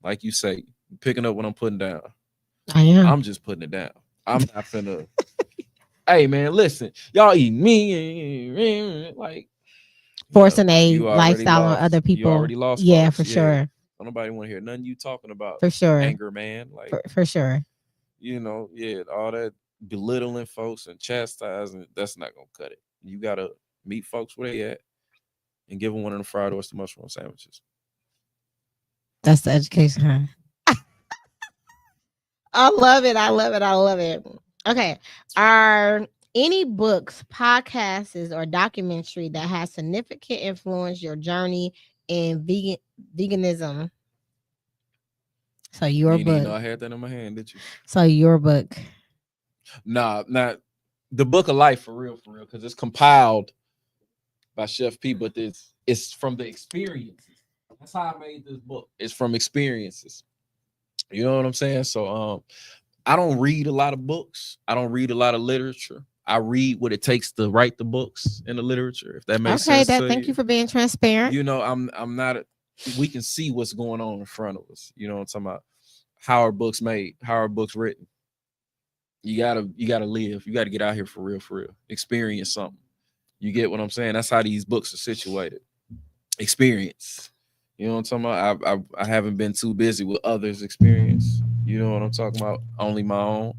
[SPEAKER 3] like you say, picking up what I'm putting down.
[SPEAKER 2] I am.
[SPEAKER 3] I'm just putting it down. I'm not finna. Hey man, listen, y'all eat me like
[SPEAKER 2] forcing a lifestyle on other people.
[SPEAKER 3] You already lost.
[SPEAKER 2] Yeah, folks. For sure.
[SPEAKER 3] Nobody want to hear nothing you talking about.
[SPEAKER 2] For sure.
[SPEAKER 3] Anger man, like
[SPEAKER 2] for sure.
[SPEAKER 3] all that belittling folks and chastising, that's not gonna cut it. You gotta meet folks where they at and give them one of the fried oyster mushroom sandwiches.
[SPEAKER 2] That's the education, huh? I love it. I love it. I love it. Okay. Are any books, podcasts, or documentary that has significant influence your journey in veganism? So your
[SPEAKER 3] You didn't
[SPEAKER 2] book.
[SPEAKER 3] know I had that in my hand, did you?
[SPEAKER 2] So your book.
[SPEAKER 3] Nah, not the book of life for real, because it's compiled by Chef P, but it's from the experiences. That's how I made this book. It's from experiences. You know what I'm saying? So I don't read a lot of books. I don't read a lot of literature. I read what it takes to write the books and the literature, if that makes sense.
[SPEAKER 2] Okay, thank you for being transparent.
[SPEAKER 3] I'm not we can see what's going on in front of us. You know what I'm talking about? How are books made? How are books written? You gotta live. You gotta get out here for real. Experience something. You get what I'm saying? That's how these books are situated. Experience. You know what I'm talking about? I haven't been too busy with others' experience. You know what I'm talking about? Only my own.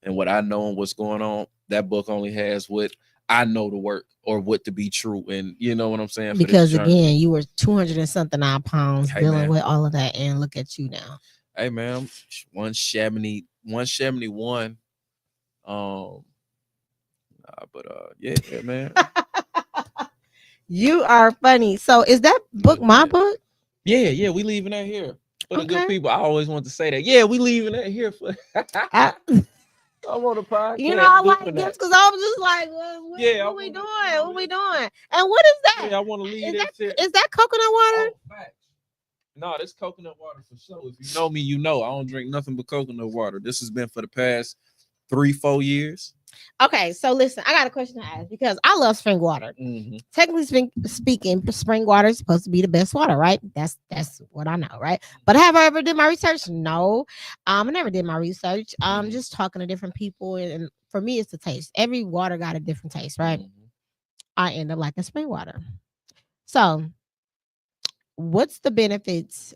[SPEAKER 3] And what I know and what's going on. That book only has what I know to work or what to be true. And you know what I'm saying?
[SPEAKER 2] Because again, you were 200 and something odd pounds dealing with all of that, and look at you now.
[SPEAKER 3] Hey man, 171. Yeah, man.
[SPEAKER 2] You are funny. So is that book my book?
[SPEAKER 3] Yeah, we leaving that here for the good people. I always want to say that. Yeah, we leaving that here for. I'm on the podcast.
[SPEAKER 2] You know, I like this because I was just like, what we doing? What we doing? And what is that?
[SPEAKER 3] Yeah, I want to leave this here.
[SPEAKER 2] Is that coconut water?
[SPEAKER 3] Oh, facts. No, this coconut water for sure. If you know me, you know I don't drink nothing but coconut water. This has been for the past 3-4 years.
[SPEAKER 2] Okay, so listen, I got a question to ask because I love spring water.
[SPEAKER 3] Mm-hmm.
[SPEAKER 2] Technically speaking, spring water is supposed to be the best water, right? That's what I know, right? But have I ever did my research? No, I never did my research. Just talking to different people, and for me, it's the taste. Every water got a different taste, right? Mm-hmm. I end up liking spring water. So, what's the benefits?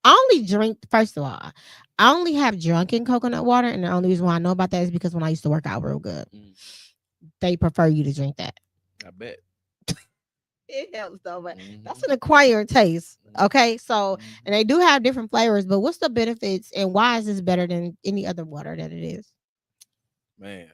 [SPEAKER 2] I only drink, first of all, I only have drunken coconut water. And the only reason why I know about that is because when I used to work out real good, they prefer you to drink that.
[SPEAKER 3] I bet.
[SPEAKER 2] It helps though, but that's an acquired taste. Okay. So, and they do have different flavors, but what's the benefits and why is this better than any other water that it is?
[SPEAKER 3] Man,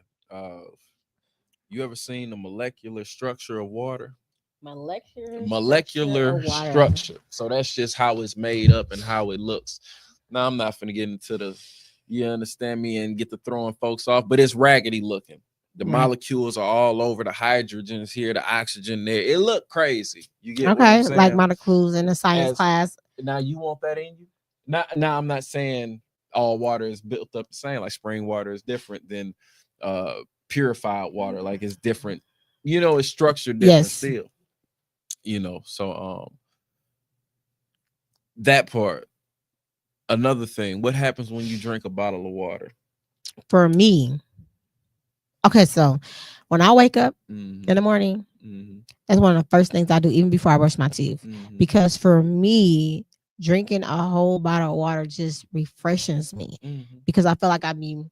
[SPEAKER 3] you ever seen the molecular structure of water? Molecular structure. So that's just how it's made up and how it looks. Now I'm not finna get into the, you understand me, and get to throwing folks off, but it's raggedy looking. The molecules are all over. The hydrogen's here, the oxygen there. It look crazy. You get what I'm saying?
[SPEAKER 2] Like molecules in a science class.
[SPEAKER 3] Now you want that in you? Now I'm not saying all water is built up the same. Like spring water is different than purified water. Like it's different. You know, it's structured different still. You know, so that part. Another thing, what happens when you drink a bottle of water?
[SPEAKER 2] For me, okay, so when I wake up in the morning, that's one of the first things I do, even before I brush my teeth. Because for me, drinking a whole bottle of water just refreshes me because I feel like I'm being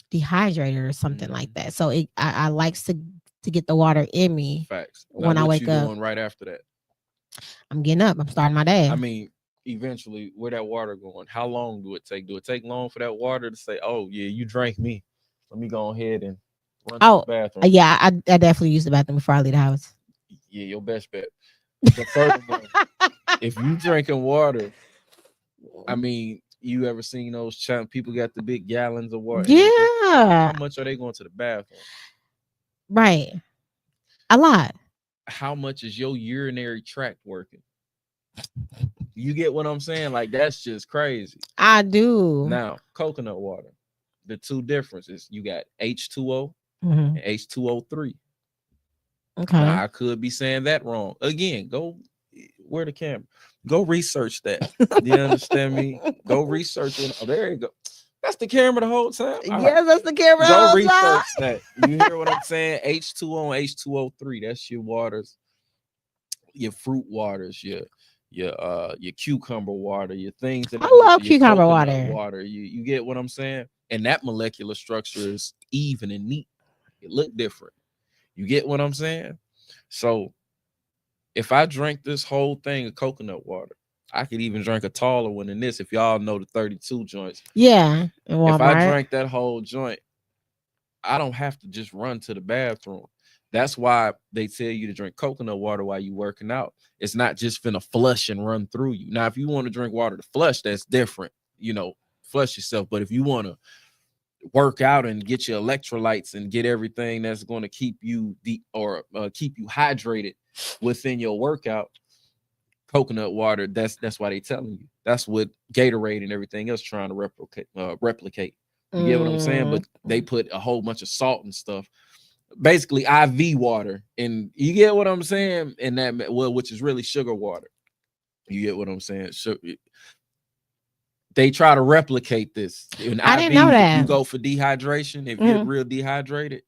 [SPEAKER 2] dehydrated or something like that. So I like to get the water in me.
[SPEAKER 3] Facts.
[SPEAKER 2] When I wake up.
[SPEAKER 3] Doing right after that?
[SPEAKER 2] I'm getting up. I'm starting my day.
[SPEAKER 3] I mean, eventually, where that water going? How long do it take? Do it take long for that water to say, "Oh yeah, you drank me. Let me go ahead and run to the bathroom"?
[SPEAKER 2] Yeah, I definitely use the bathroom before I leave the house.
[SPEAKER 3] Yeah, your best bet. The first one, if you drinking water, I mean, you ever seen those people got the big gallons of water?
[SPEAKER 2] Yeah.
[SPEAKER 3] How much are they going to the bathroom?
[SPEAKER 2] Right. A lot.
[SPEAKER 3] How much is your urinary tract working? You get what I'm saying? Like, that's just crazy.
[SPEAKER 2] I do.
[SPEAKER 3] Now, coconut water. The two differences, you got H2O and H2O3.
[SPEAKER 2] Okay.
[SPEAKER 3] Now, I could be saying that wrong. Again, go where the camera. Go research that. You understand me? Go research it. Oh, there you go. That's the camera the whole time.
[SPEAKER 2] Yes, that's the camera.
[SPEAKER 3] Go research that. You hear what I'm saying? H2O and H2O3. That's your waters, your fruit waters, your cucumber water, your things that
[SPEAKER 2] I love cucumber water.
[SPEAKER 3] You get what I'm saying? and that molecular structure is even and neat. It look different. You get what I'm saying? So if I drink this whole thing of coconut water, I could even drink a taller one than this. If y'all know the 32 joints,
[SPEAKER 2] Yeah, in
[SPEAKER 3] if I
[SPEAKER 2] Walmart.
[SPEAKER 3] drank that whole joint, I don't have to just run to the bathroom. That's why they tell you to drink coconut water while you working out. It's not just finna flush and run through you. Now, if you want to drink water to flush, that's different. You know, flush yourself. But if you want to work out and get your electrolytes and get everything that's going to keep you keep you hydrated within your workout, coconut water. That's why they telling you. That's what Gatorade and everything else trying to replicate. You get what I'm saying? But they put a whole bunch of salt and stuff, basically IV water, and you get what I'm saying. And that, well, which is really sugar water. You get what I'm saying? They try to replicate this. In
[SPEAKER 2] I
[SPEAKER 3] IV,
[SPEAKER 2] didn't know that.
[SPEAKER 3] you go for dehydration. If you're real dehydrated,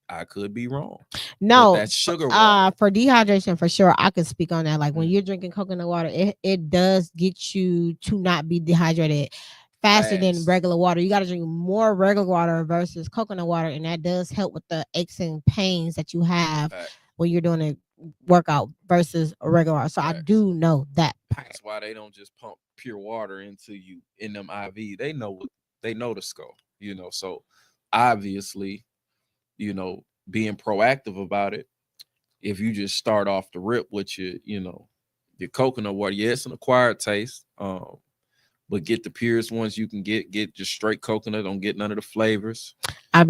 [SPEAKER 3] I could be wrong.
[SPEAKER 2] No,
[SPEAKER 3] but that's sugar water.
[SPEAKER 2] For dehydration, for sure, I could speak on that. Like when you're drinking coconut water, it does get you to not be dehydrated faster than regular water. You got to drink more regular water versus coconut water, and that does help with the aches and pains that you have when you're doing a workout versus a regular water. So I do know that part.
[SPEAKER 3] That's why they don't just pump pure water into you in them IV. They know the scope, you know. So obviously, you know, being proactive about it. If you just start off the rip with your coconut water, yeah, it's an acquired taste. But get the purest ones you can get just straight coconut. Don't get none of the flavors. I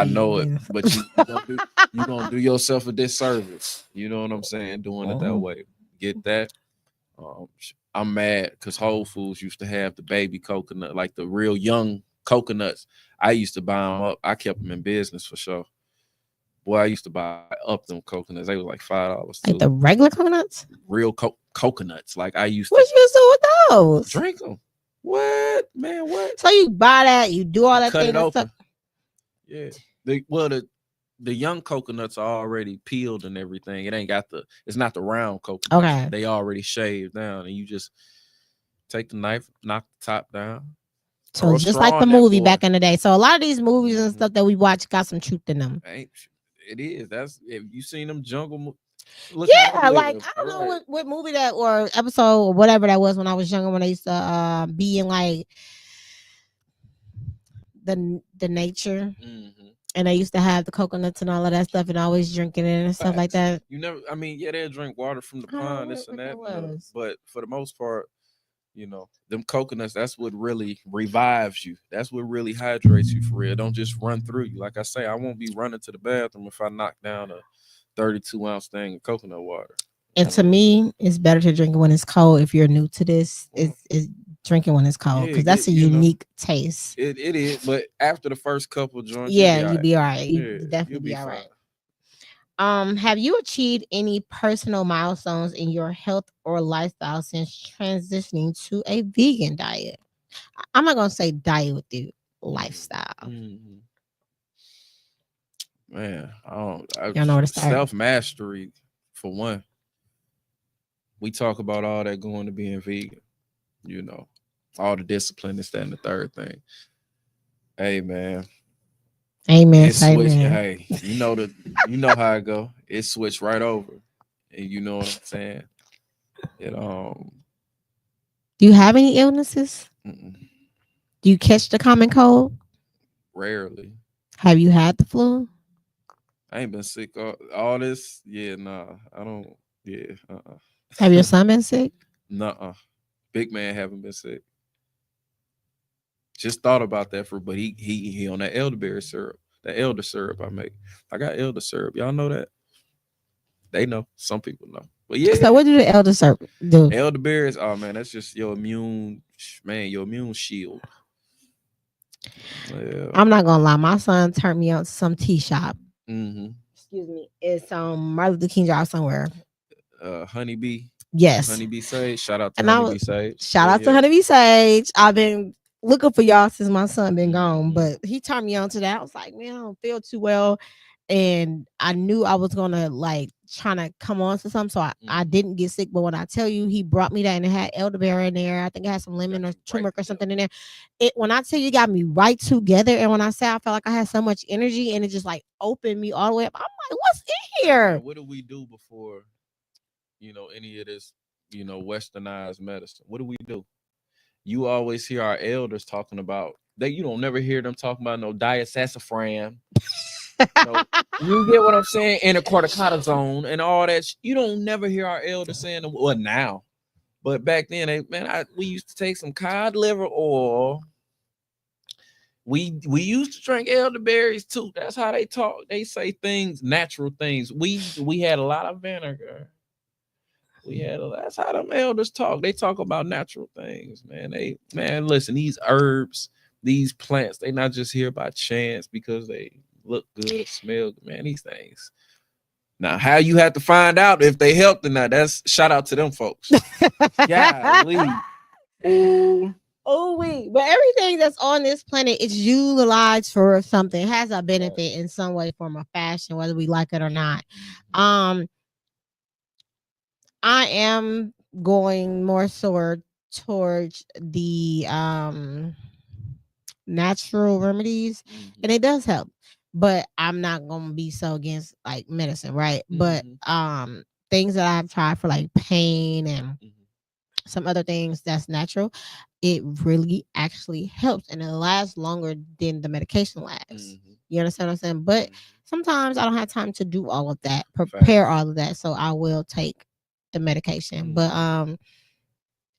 [SPEAKER 3] know it, but you're gonna do yourself a disservice. You know what I'm saying? Doing it that way. Get that. I'm mad because Whole Foods used to have the baby coconut, like the real young coconuts. I used to buy them up. I kept them in business for sure. Boy, I used to buy up them coconuts. They was like $5.
[SPEAKER 2] Like the regular coconuts?
[SPEAKER 3] Real coconuts. Like I used to.
[SPEAKER 2] What you do with those?
[SPEAKER 3] Drink them. What, man? What?
[SPEAKER 2] So you buy that, you do all that
[SPEAKER 3] cut
[SPEAKER 2] thing.
[SPEAKER 3] It open. Yeah. The young coconuts are already peeled and everything. It's not the round coconut.
[SPEAKER 2] Okay.
[SPEAKER 3] They already shaved down, and you just take the knife, knock the top down.
[SPEAKER 2] So just like the movie back in the day. So a lot of these movies and stuff that we watch got some truth in them.
[SPEAKER 3] It is. That's if you seen them jungle movies.
[SPEAKER 2] Yeah, like I don't know what movie that or episode or whatever that was when I was younger, when I used to be in like the nature, and I used to have the coconuts and all of that stuff, and always drinking it and stuff like that.
[SPEAKER 3] You never, I mean, yeah, they drink water from the pond, this and that, but for the most part, you know, them coconuts, that's what really revives you. That's what really hydrates you for real. Don't just run through you. Like I say, I won't be running to the bathroom if I knock down a 32-ounce thing of coconut water.
[SPEAKER 2] And to me, it's better to drink it when it's cold. If you're new to this, it's drinking when it's cold, because that's a unique taste.
[SPEAKER 3] It is, but after the first couple joints,
[SPEAKER 2] you'll be all right. You definitely be all right. Have you achieved any personal milestones in your health or lifestyle since transitioning to a vegan diet? I'm not gonna say diet with you, lifestyle.
[SPEAKER 3] Man,
[SPEAKER 2] y'all know where to start.
[SPEAKER 3] Self-mastery for one. We talk about all that going to being vegan, you know, all the discipline, this, that, and the third thing. Hey, man.
[SPEAKER 2] Amen.
[SPEAKER 3] Hey, you know how it go. It switched right over, and you know what I'm saying.
[SPEAKER 2] Do you have any illnesses? Do you catch the common cold?
[SPEAKER 3] Rarely.
[SPEAKER 2] Have you had the flu?
[SPEAKER 3] I ain't been sick all this. Yeah, nah, I don't. Yeah.
[SPEAKER 2] Have your son been sick?
[SPEAKER 3] Nuh-uh. Big man haven't been sick. Just thought about that but he on that elderberry syrup, the elder syrup I make. I got elder syrup. Y'all know that? They know. Some people know. But yeah.
[SPEAKER 2] So what do the elder syrup do?
[SPEAKER 3] Elderberries, oh man, that's just your immune shield. Yeah.
[SPEAKER 2] I'm not gonna lie. My son turned me out to some tea shop.
[SPEAKER 3] Excuse
[SPEAKER 2] me. It's Martin Luther King Drive somewhere.
[SPEAKER 3] Honeybee.
[SPEAKER 2] Yes.
[SPEAKER 3] Honeybee Sage. Shout out to Honeybee Sage.
[SPEAKER 2] Shout out to Honeybee Sage. I've been looking for y'all since my son been gone, but he turned me on to that. I was like, man, I don't feel too well. And I knew I was gonna like trying to come on to something, so I didn't get sick. But when I tell you, he brought me that, and it had elderberry in there. I think it had some lemon or turmeric or something in there. When I tell you, it got me right together. And when I say I felt like I had so much energy, and it just like opened me all the way up. I'm like, what's in here?
[SPEAKER 3] Man, what do we do before, any of this, westernized medicine? What do we do? You always hear our elders talking about you don't never hear them talking about no diasassafram. You get what I'm saying? Intercorticotisone and all that. You don't never hear our elders saying, well, now. But back then, we used to take some cod liver oil. We used to drink elderberries too. That's how they talk. They say things, natural things. We had a lot of vinegar. That's how them elders talk. They talk about natural things, man. Listen, these herbs, these plants, they not just here by chance because they look good, smell good, man. These things. Now, how you have to find out if they helped or not, that's shout out to them folks. Golly.
[SPEAKER 2] But everything that's on this planet is utilized for something. It has a benefit in some way, form, or fashion, whether we like it or not. I am going more so towards the natural remedies, and it does help. But I'm not gonna be so against like medicine, right? But things that I've tried for like pain and some other things that's natural, it really actually helps, and it lasts longer than the medication lasts. You understand what I'm saying? But sometimes I don't have time to do all of that, prepare all of that, so I will take the medication. But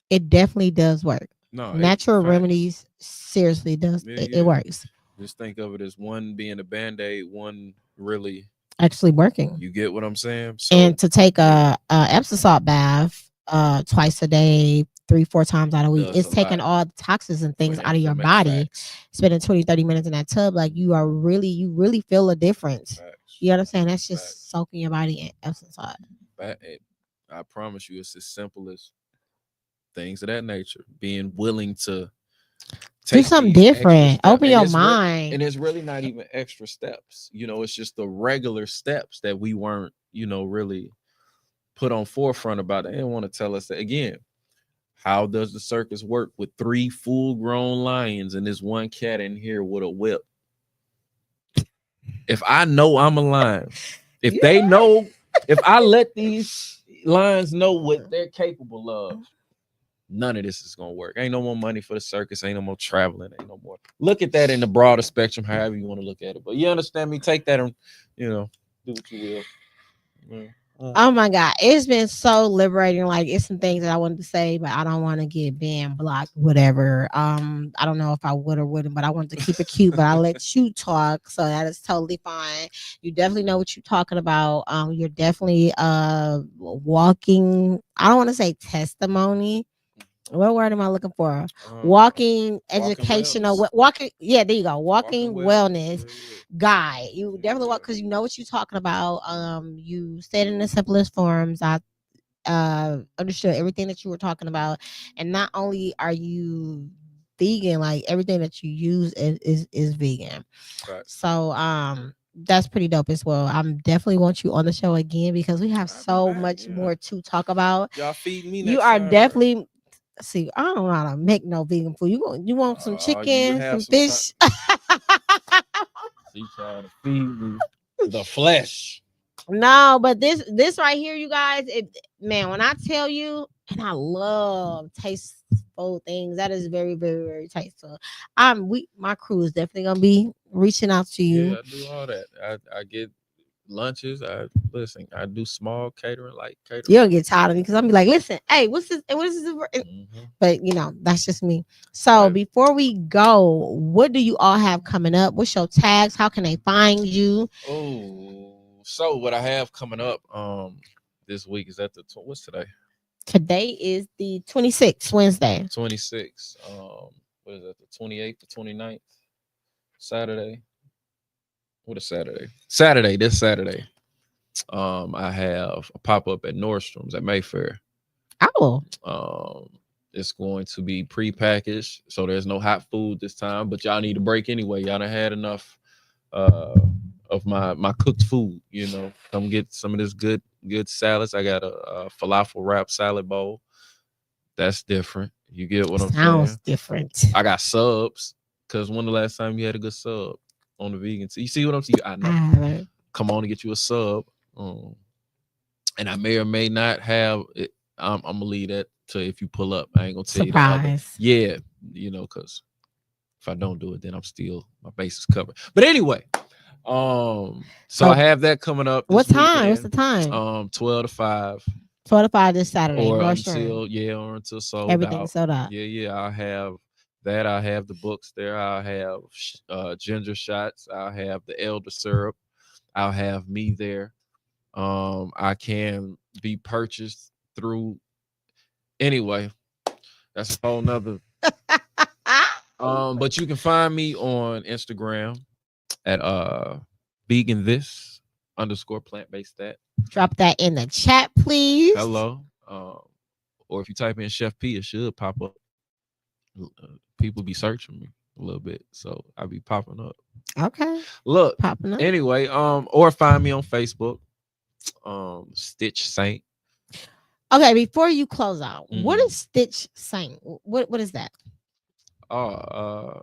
[SPEAKER 2] it definitely does work. No, natural remedies seriously does it works.
[SPEAKER 3] Just think of it as one being a band-aid, one really
[SPEAKER 2] actually working.
[SPEAKER 3] You get what I'm saying? So,
[SPEAKER 2] and to take a Epsom salt bath twice a day, 3-4 times out of a week, it's taking all the toxins and things out of your body. Spending 20-30 minutes in that tub, like you really feel a difference. You understand? That's just soaking your body in Epsom salt.
[SPEAKER 3] I promise you, it's as simple as things of that nature. Being willing to
[SPEAKER 2] do something different, open your mind.
[SPEAKER 3] And it's really not even extra steps. It's just the regular steps that we weren't, really put on forefront about. They didn't want to tell us that. Again, how does the circus work with 3 full-grown lions and this one cat in here with a whip? If I know I'm a lion, if they know, if I let these lions know what they're capable of, none of this is gonna work. Ain't no more money for the circus. Ain't no more traveling. Ain't no more. Look at that in the broader spectrum, however you want to look at it. But you understand me? Take that and do what you will. Yeah.
[SPEAKER 2] Oh my God, it's been so liberating. Like, it's some things that I wanted to say, but I don't want to get banned, blocked, whatever. I don't know if I would or wouldn't, but I wanted to keep it cute. But I let you talk, so that is totally fine. You definitely know what you're talking about. You're definitely walking. I don't want to say testimony. What word am I looking for? Walking educational, walking. Yeah, there you go. Walking wellness guy. You definitely walk because you know what you're talking about. You said in the simplest forms. I understood everything that you were talking about, and not only are you vegan, like everything that you use is vegan. Right. So that's pretty dope as well. I'm definitely want you on the show again because we have so much more to talk about.
[SPEAKER 3] Y'all feed me.
[SPEAKER 2] You are definitely. See, I don't know how to make no vegan food. You want some chicken, some fish?
[SPEAKER 3] You trying to feed me the flesh?
[SPEAKER 2] No, but this right here, you guys, man, when I tell you, and I love tasteful things, that is very, very, very tasteful. My crew is definitely gonna be reaching out to you.
[SPEAKER 3] Yeah, I do all that. I get lunches. I do small catering, like catering.
[SPEAKER 2] You don't get tired of me because I'm be like, listen, hey, what's this? What is this? But that's just me. So before we go, what do you all have coming up? What's your tags? How can they find you?
[SPEAKER 3] So what I have coming up this week is what's today?
[SPEAKER 2] Today is the 26th, Wednesday.
[SPEAKER 3] 26th. What is that? The 28th, the 29th, Saturday. What is Saturday? This Saturday. I have a pop-up at Nordstrom's at Mayfair.
[SPEAKER 2] Oh.
[SPEAKER 3] It's going to be pre-packaged, so there's no hot food this time, but y'all need a break anyway. Y'all done had enough of my cooked food. Come get some of this good salads. I got a falafel wrap salad bowl. That's different. You get what I'm
[SPEAKER 2] Sounds
[SPEAKER 3] saying?
[SPEAKER 2] different.
[SPEAKER 3] I got subs. Cause when the last time you had a good sub on the vegan? So you see what I'm saying? I
[SPEAKER 2] I
[SPEAKER 3] know.
[SPEAKER 2] haven't.
[SPEAKER 3] Come on and get you a sub. And I may or may not have it. I'm gonna leave that to if you pull up. I ain't gonna tell you the other.
[SPEAKER 2] Surprise.
[SPEAKER 3] Yeah, because if I don't do it, then I'm still my base is covered. But anyway, so I have that coming up.
[SPEAKER 2] What
[SPEAKER 3] This
[SPEAKER 2] time?
[SPEAKER 3] weekend.
[SPEAKER 2] What's the time?
[SPEAKER 3] 12 to 5.
[SPEAKER 2] 12 to 5 this Saturday.
[SPEAKER 3] Or
[SPEAKER 2] North Shore.
[SPEAKER 3] until sold
[SPEAKER 2] Everything's
[SPEAKER 3] out.
[SPEAKER 2] sold out.
[SPEAKER 3] Yeah. I have that. I have the books there. I have ginger shots. I have the elder syrup. I'll have me there. I can be purchased through. Anyway, that's a whole nother. But you can find me on Instagram at vegan this _ plant-based that.
[SPEAKER 2] Drop that in the chat, please.
[SPEAKER 3] Hello. Or if you type in Chef P, it should pop up. People be searching me a little bit, so I be popping up.
[SPEAKER 2] Okay.
[SPEAKER 3] Look,
[SPEAKER 2] popping up.
[SPEAKER 3] Anyway, or find me on Facebook, Stitch Saint.
[SPEAKER 2] Okay, before you close out, what is Stitch Saint? What is that?
[SPEAKER 3] I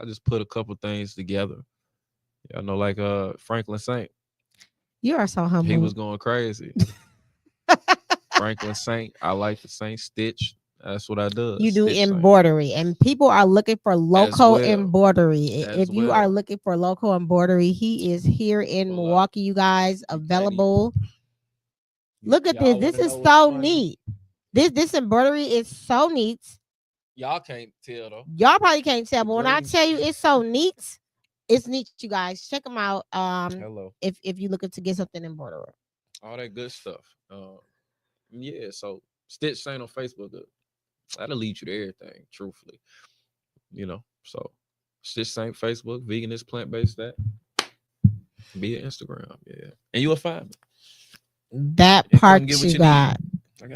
[SPEAKER 3] just put a couple things together. I know, like Franklin Saint.
[SPEAKER 2] You are so humble.
[SPEAKER 3] He was going crazy. Franklin Saint. I like the Saint Stitch. That's what I do.
[SPEAKER 2] You do embroidery, and people are looking for local embroidery. If you are looking for local embroidery, he is here in Milwaukee, you guys, available. Look at this. This is so neat. This embroidery is so neat.
[SPEAKER 3] Y'all can't tell though.
[SPEAKER 2] Y'all probably can't tell, but when I tell you it's so neat, it's neat, you guys. Check them out.
[SPEAKER 3] Hello.
[SPEAKER 2] If you're looking to get something embroidered.
[SPEAKER 3] All that good stuff. Yeah, so Stitch Saint on Facebook. That'll lead you to everything, truthfully. So Stitch Saint Facebook, veganist, plant-based that. Be an Instagram, yeah. And you'll find me.
[SPEAKER 2] That part you got.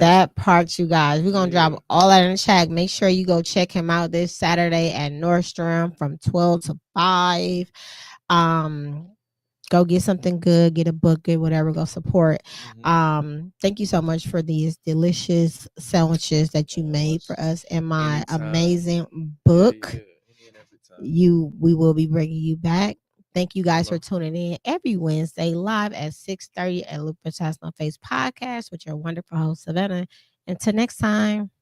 [SPEAKER 2] That part you guys. We're gonna drop all that in the chat. Make sure you go check him out this Saturday at Nordstrom from 12 to 5. Go get something good, get a book, get whatever, go support. Thank you so much for these delicious sandwiches that you made for us and my amazing book. We will be bringing you back. Thank you guys for tuning in every Wednesday live at 6:30 at Lupus Has No Face podcast with your wonderful host, Savannah. Until next time.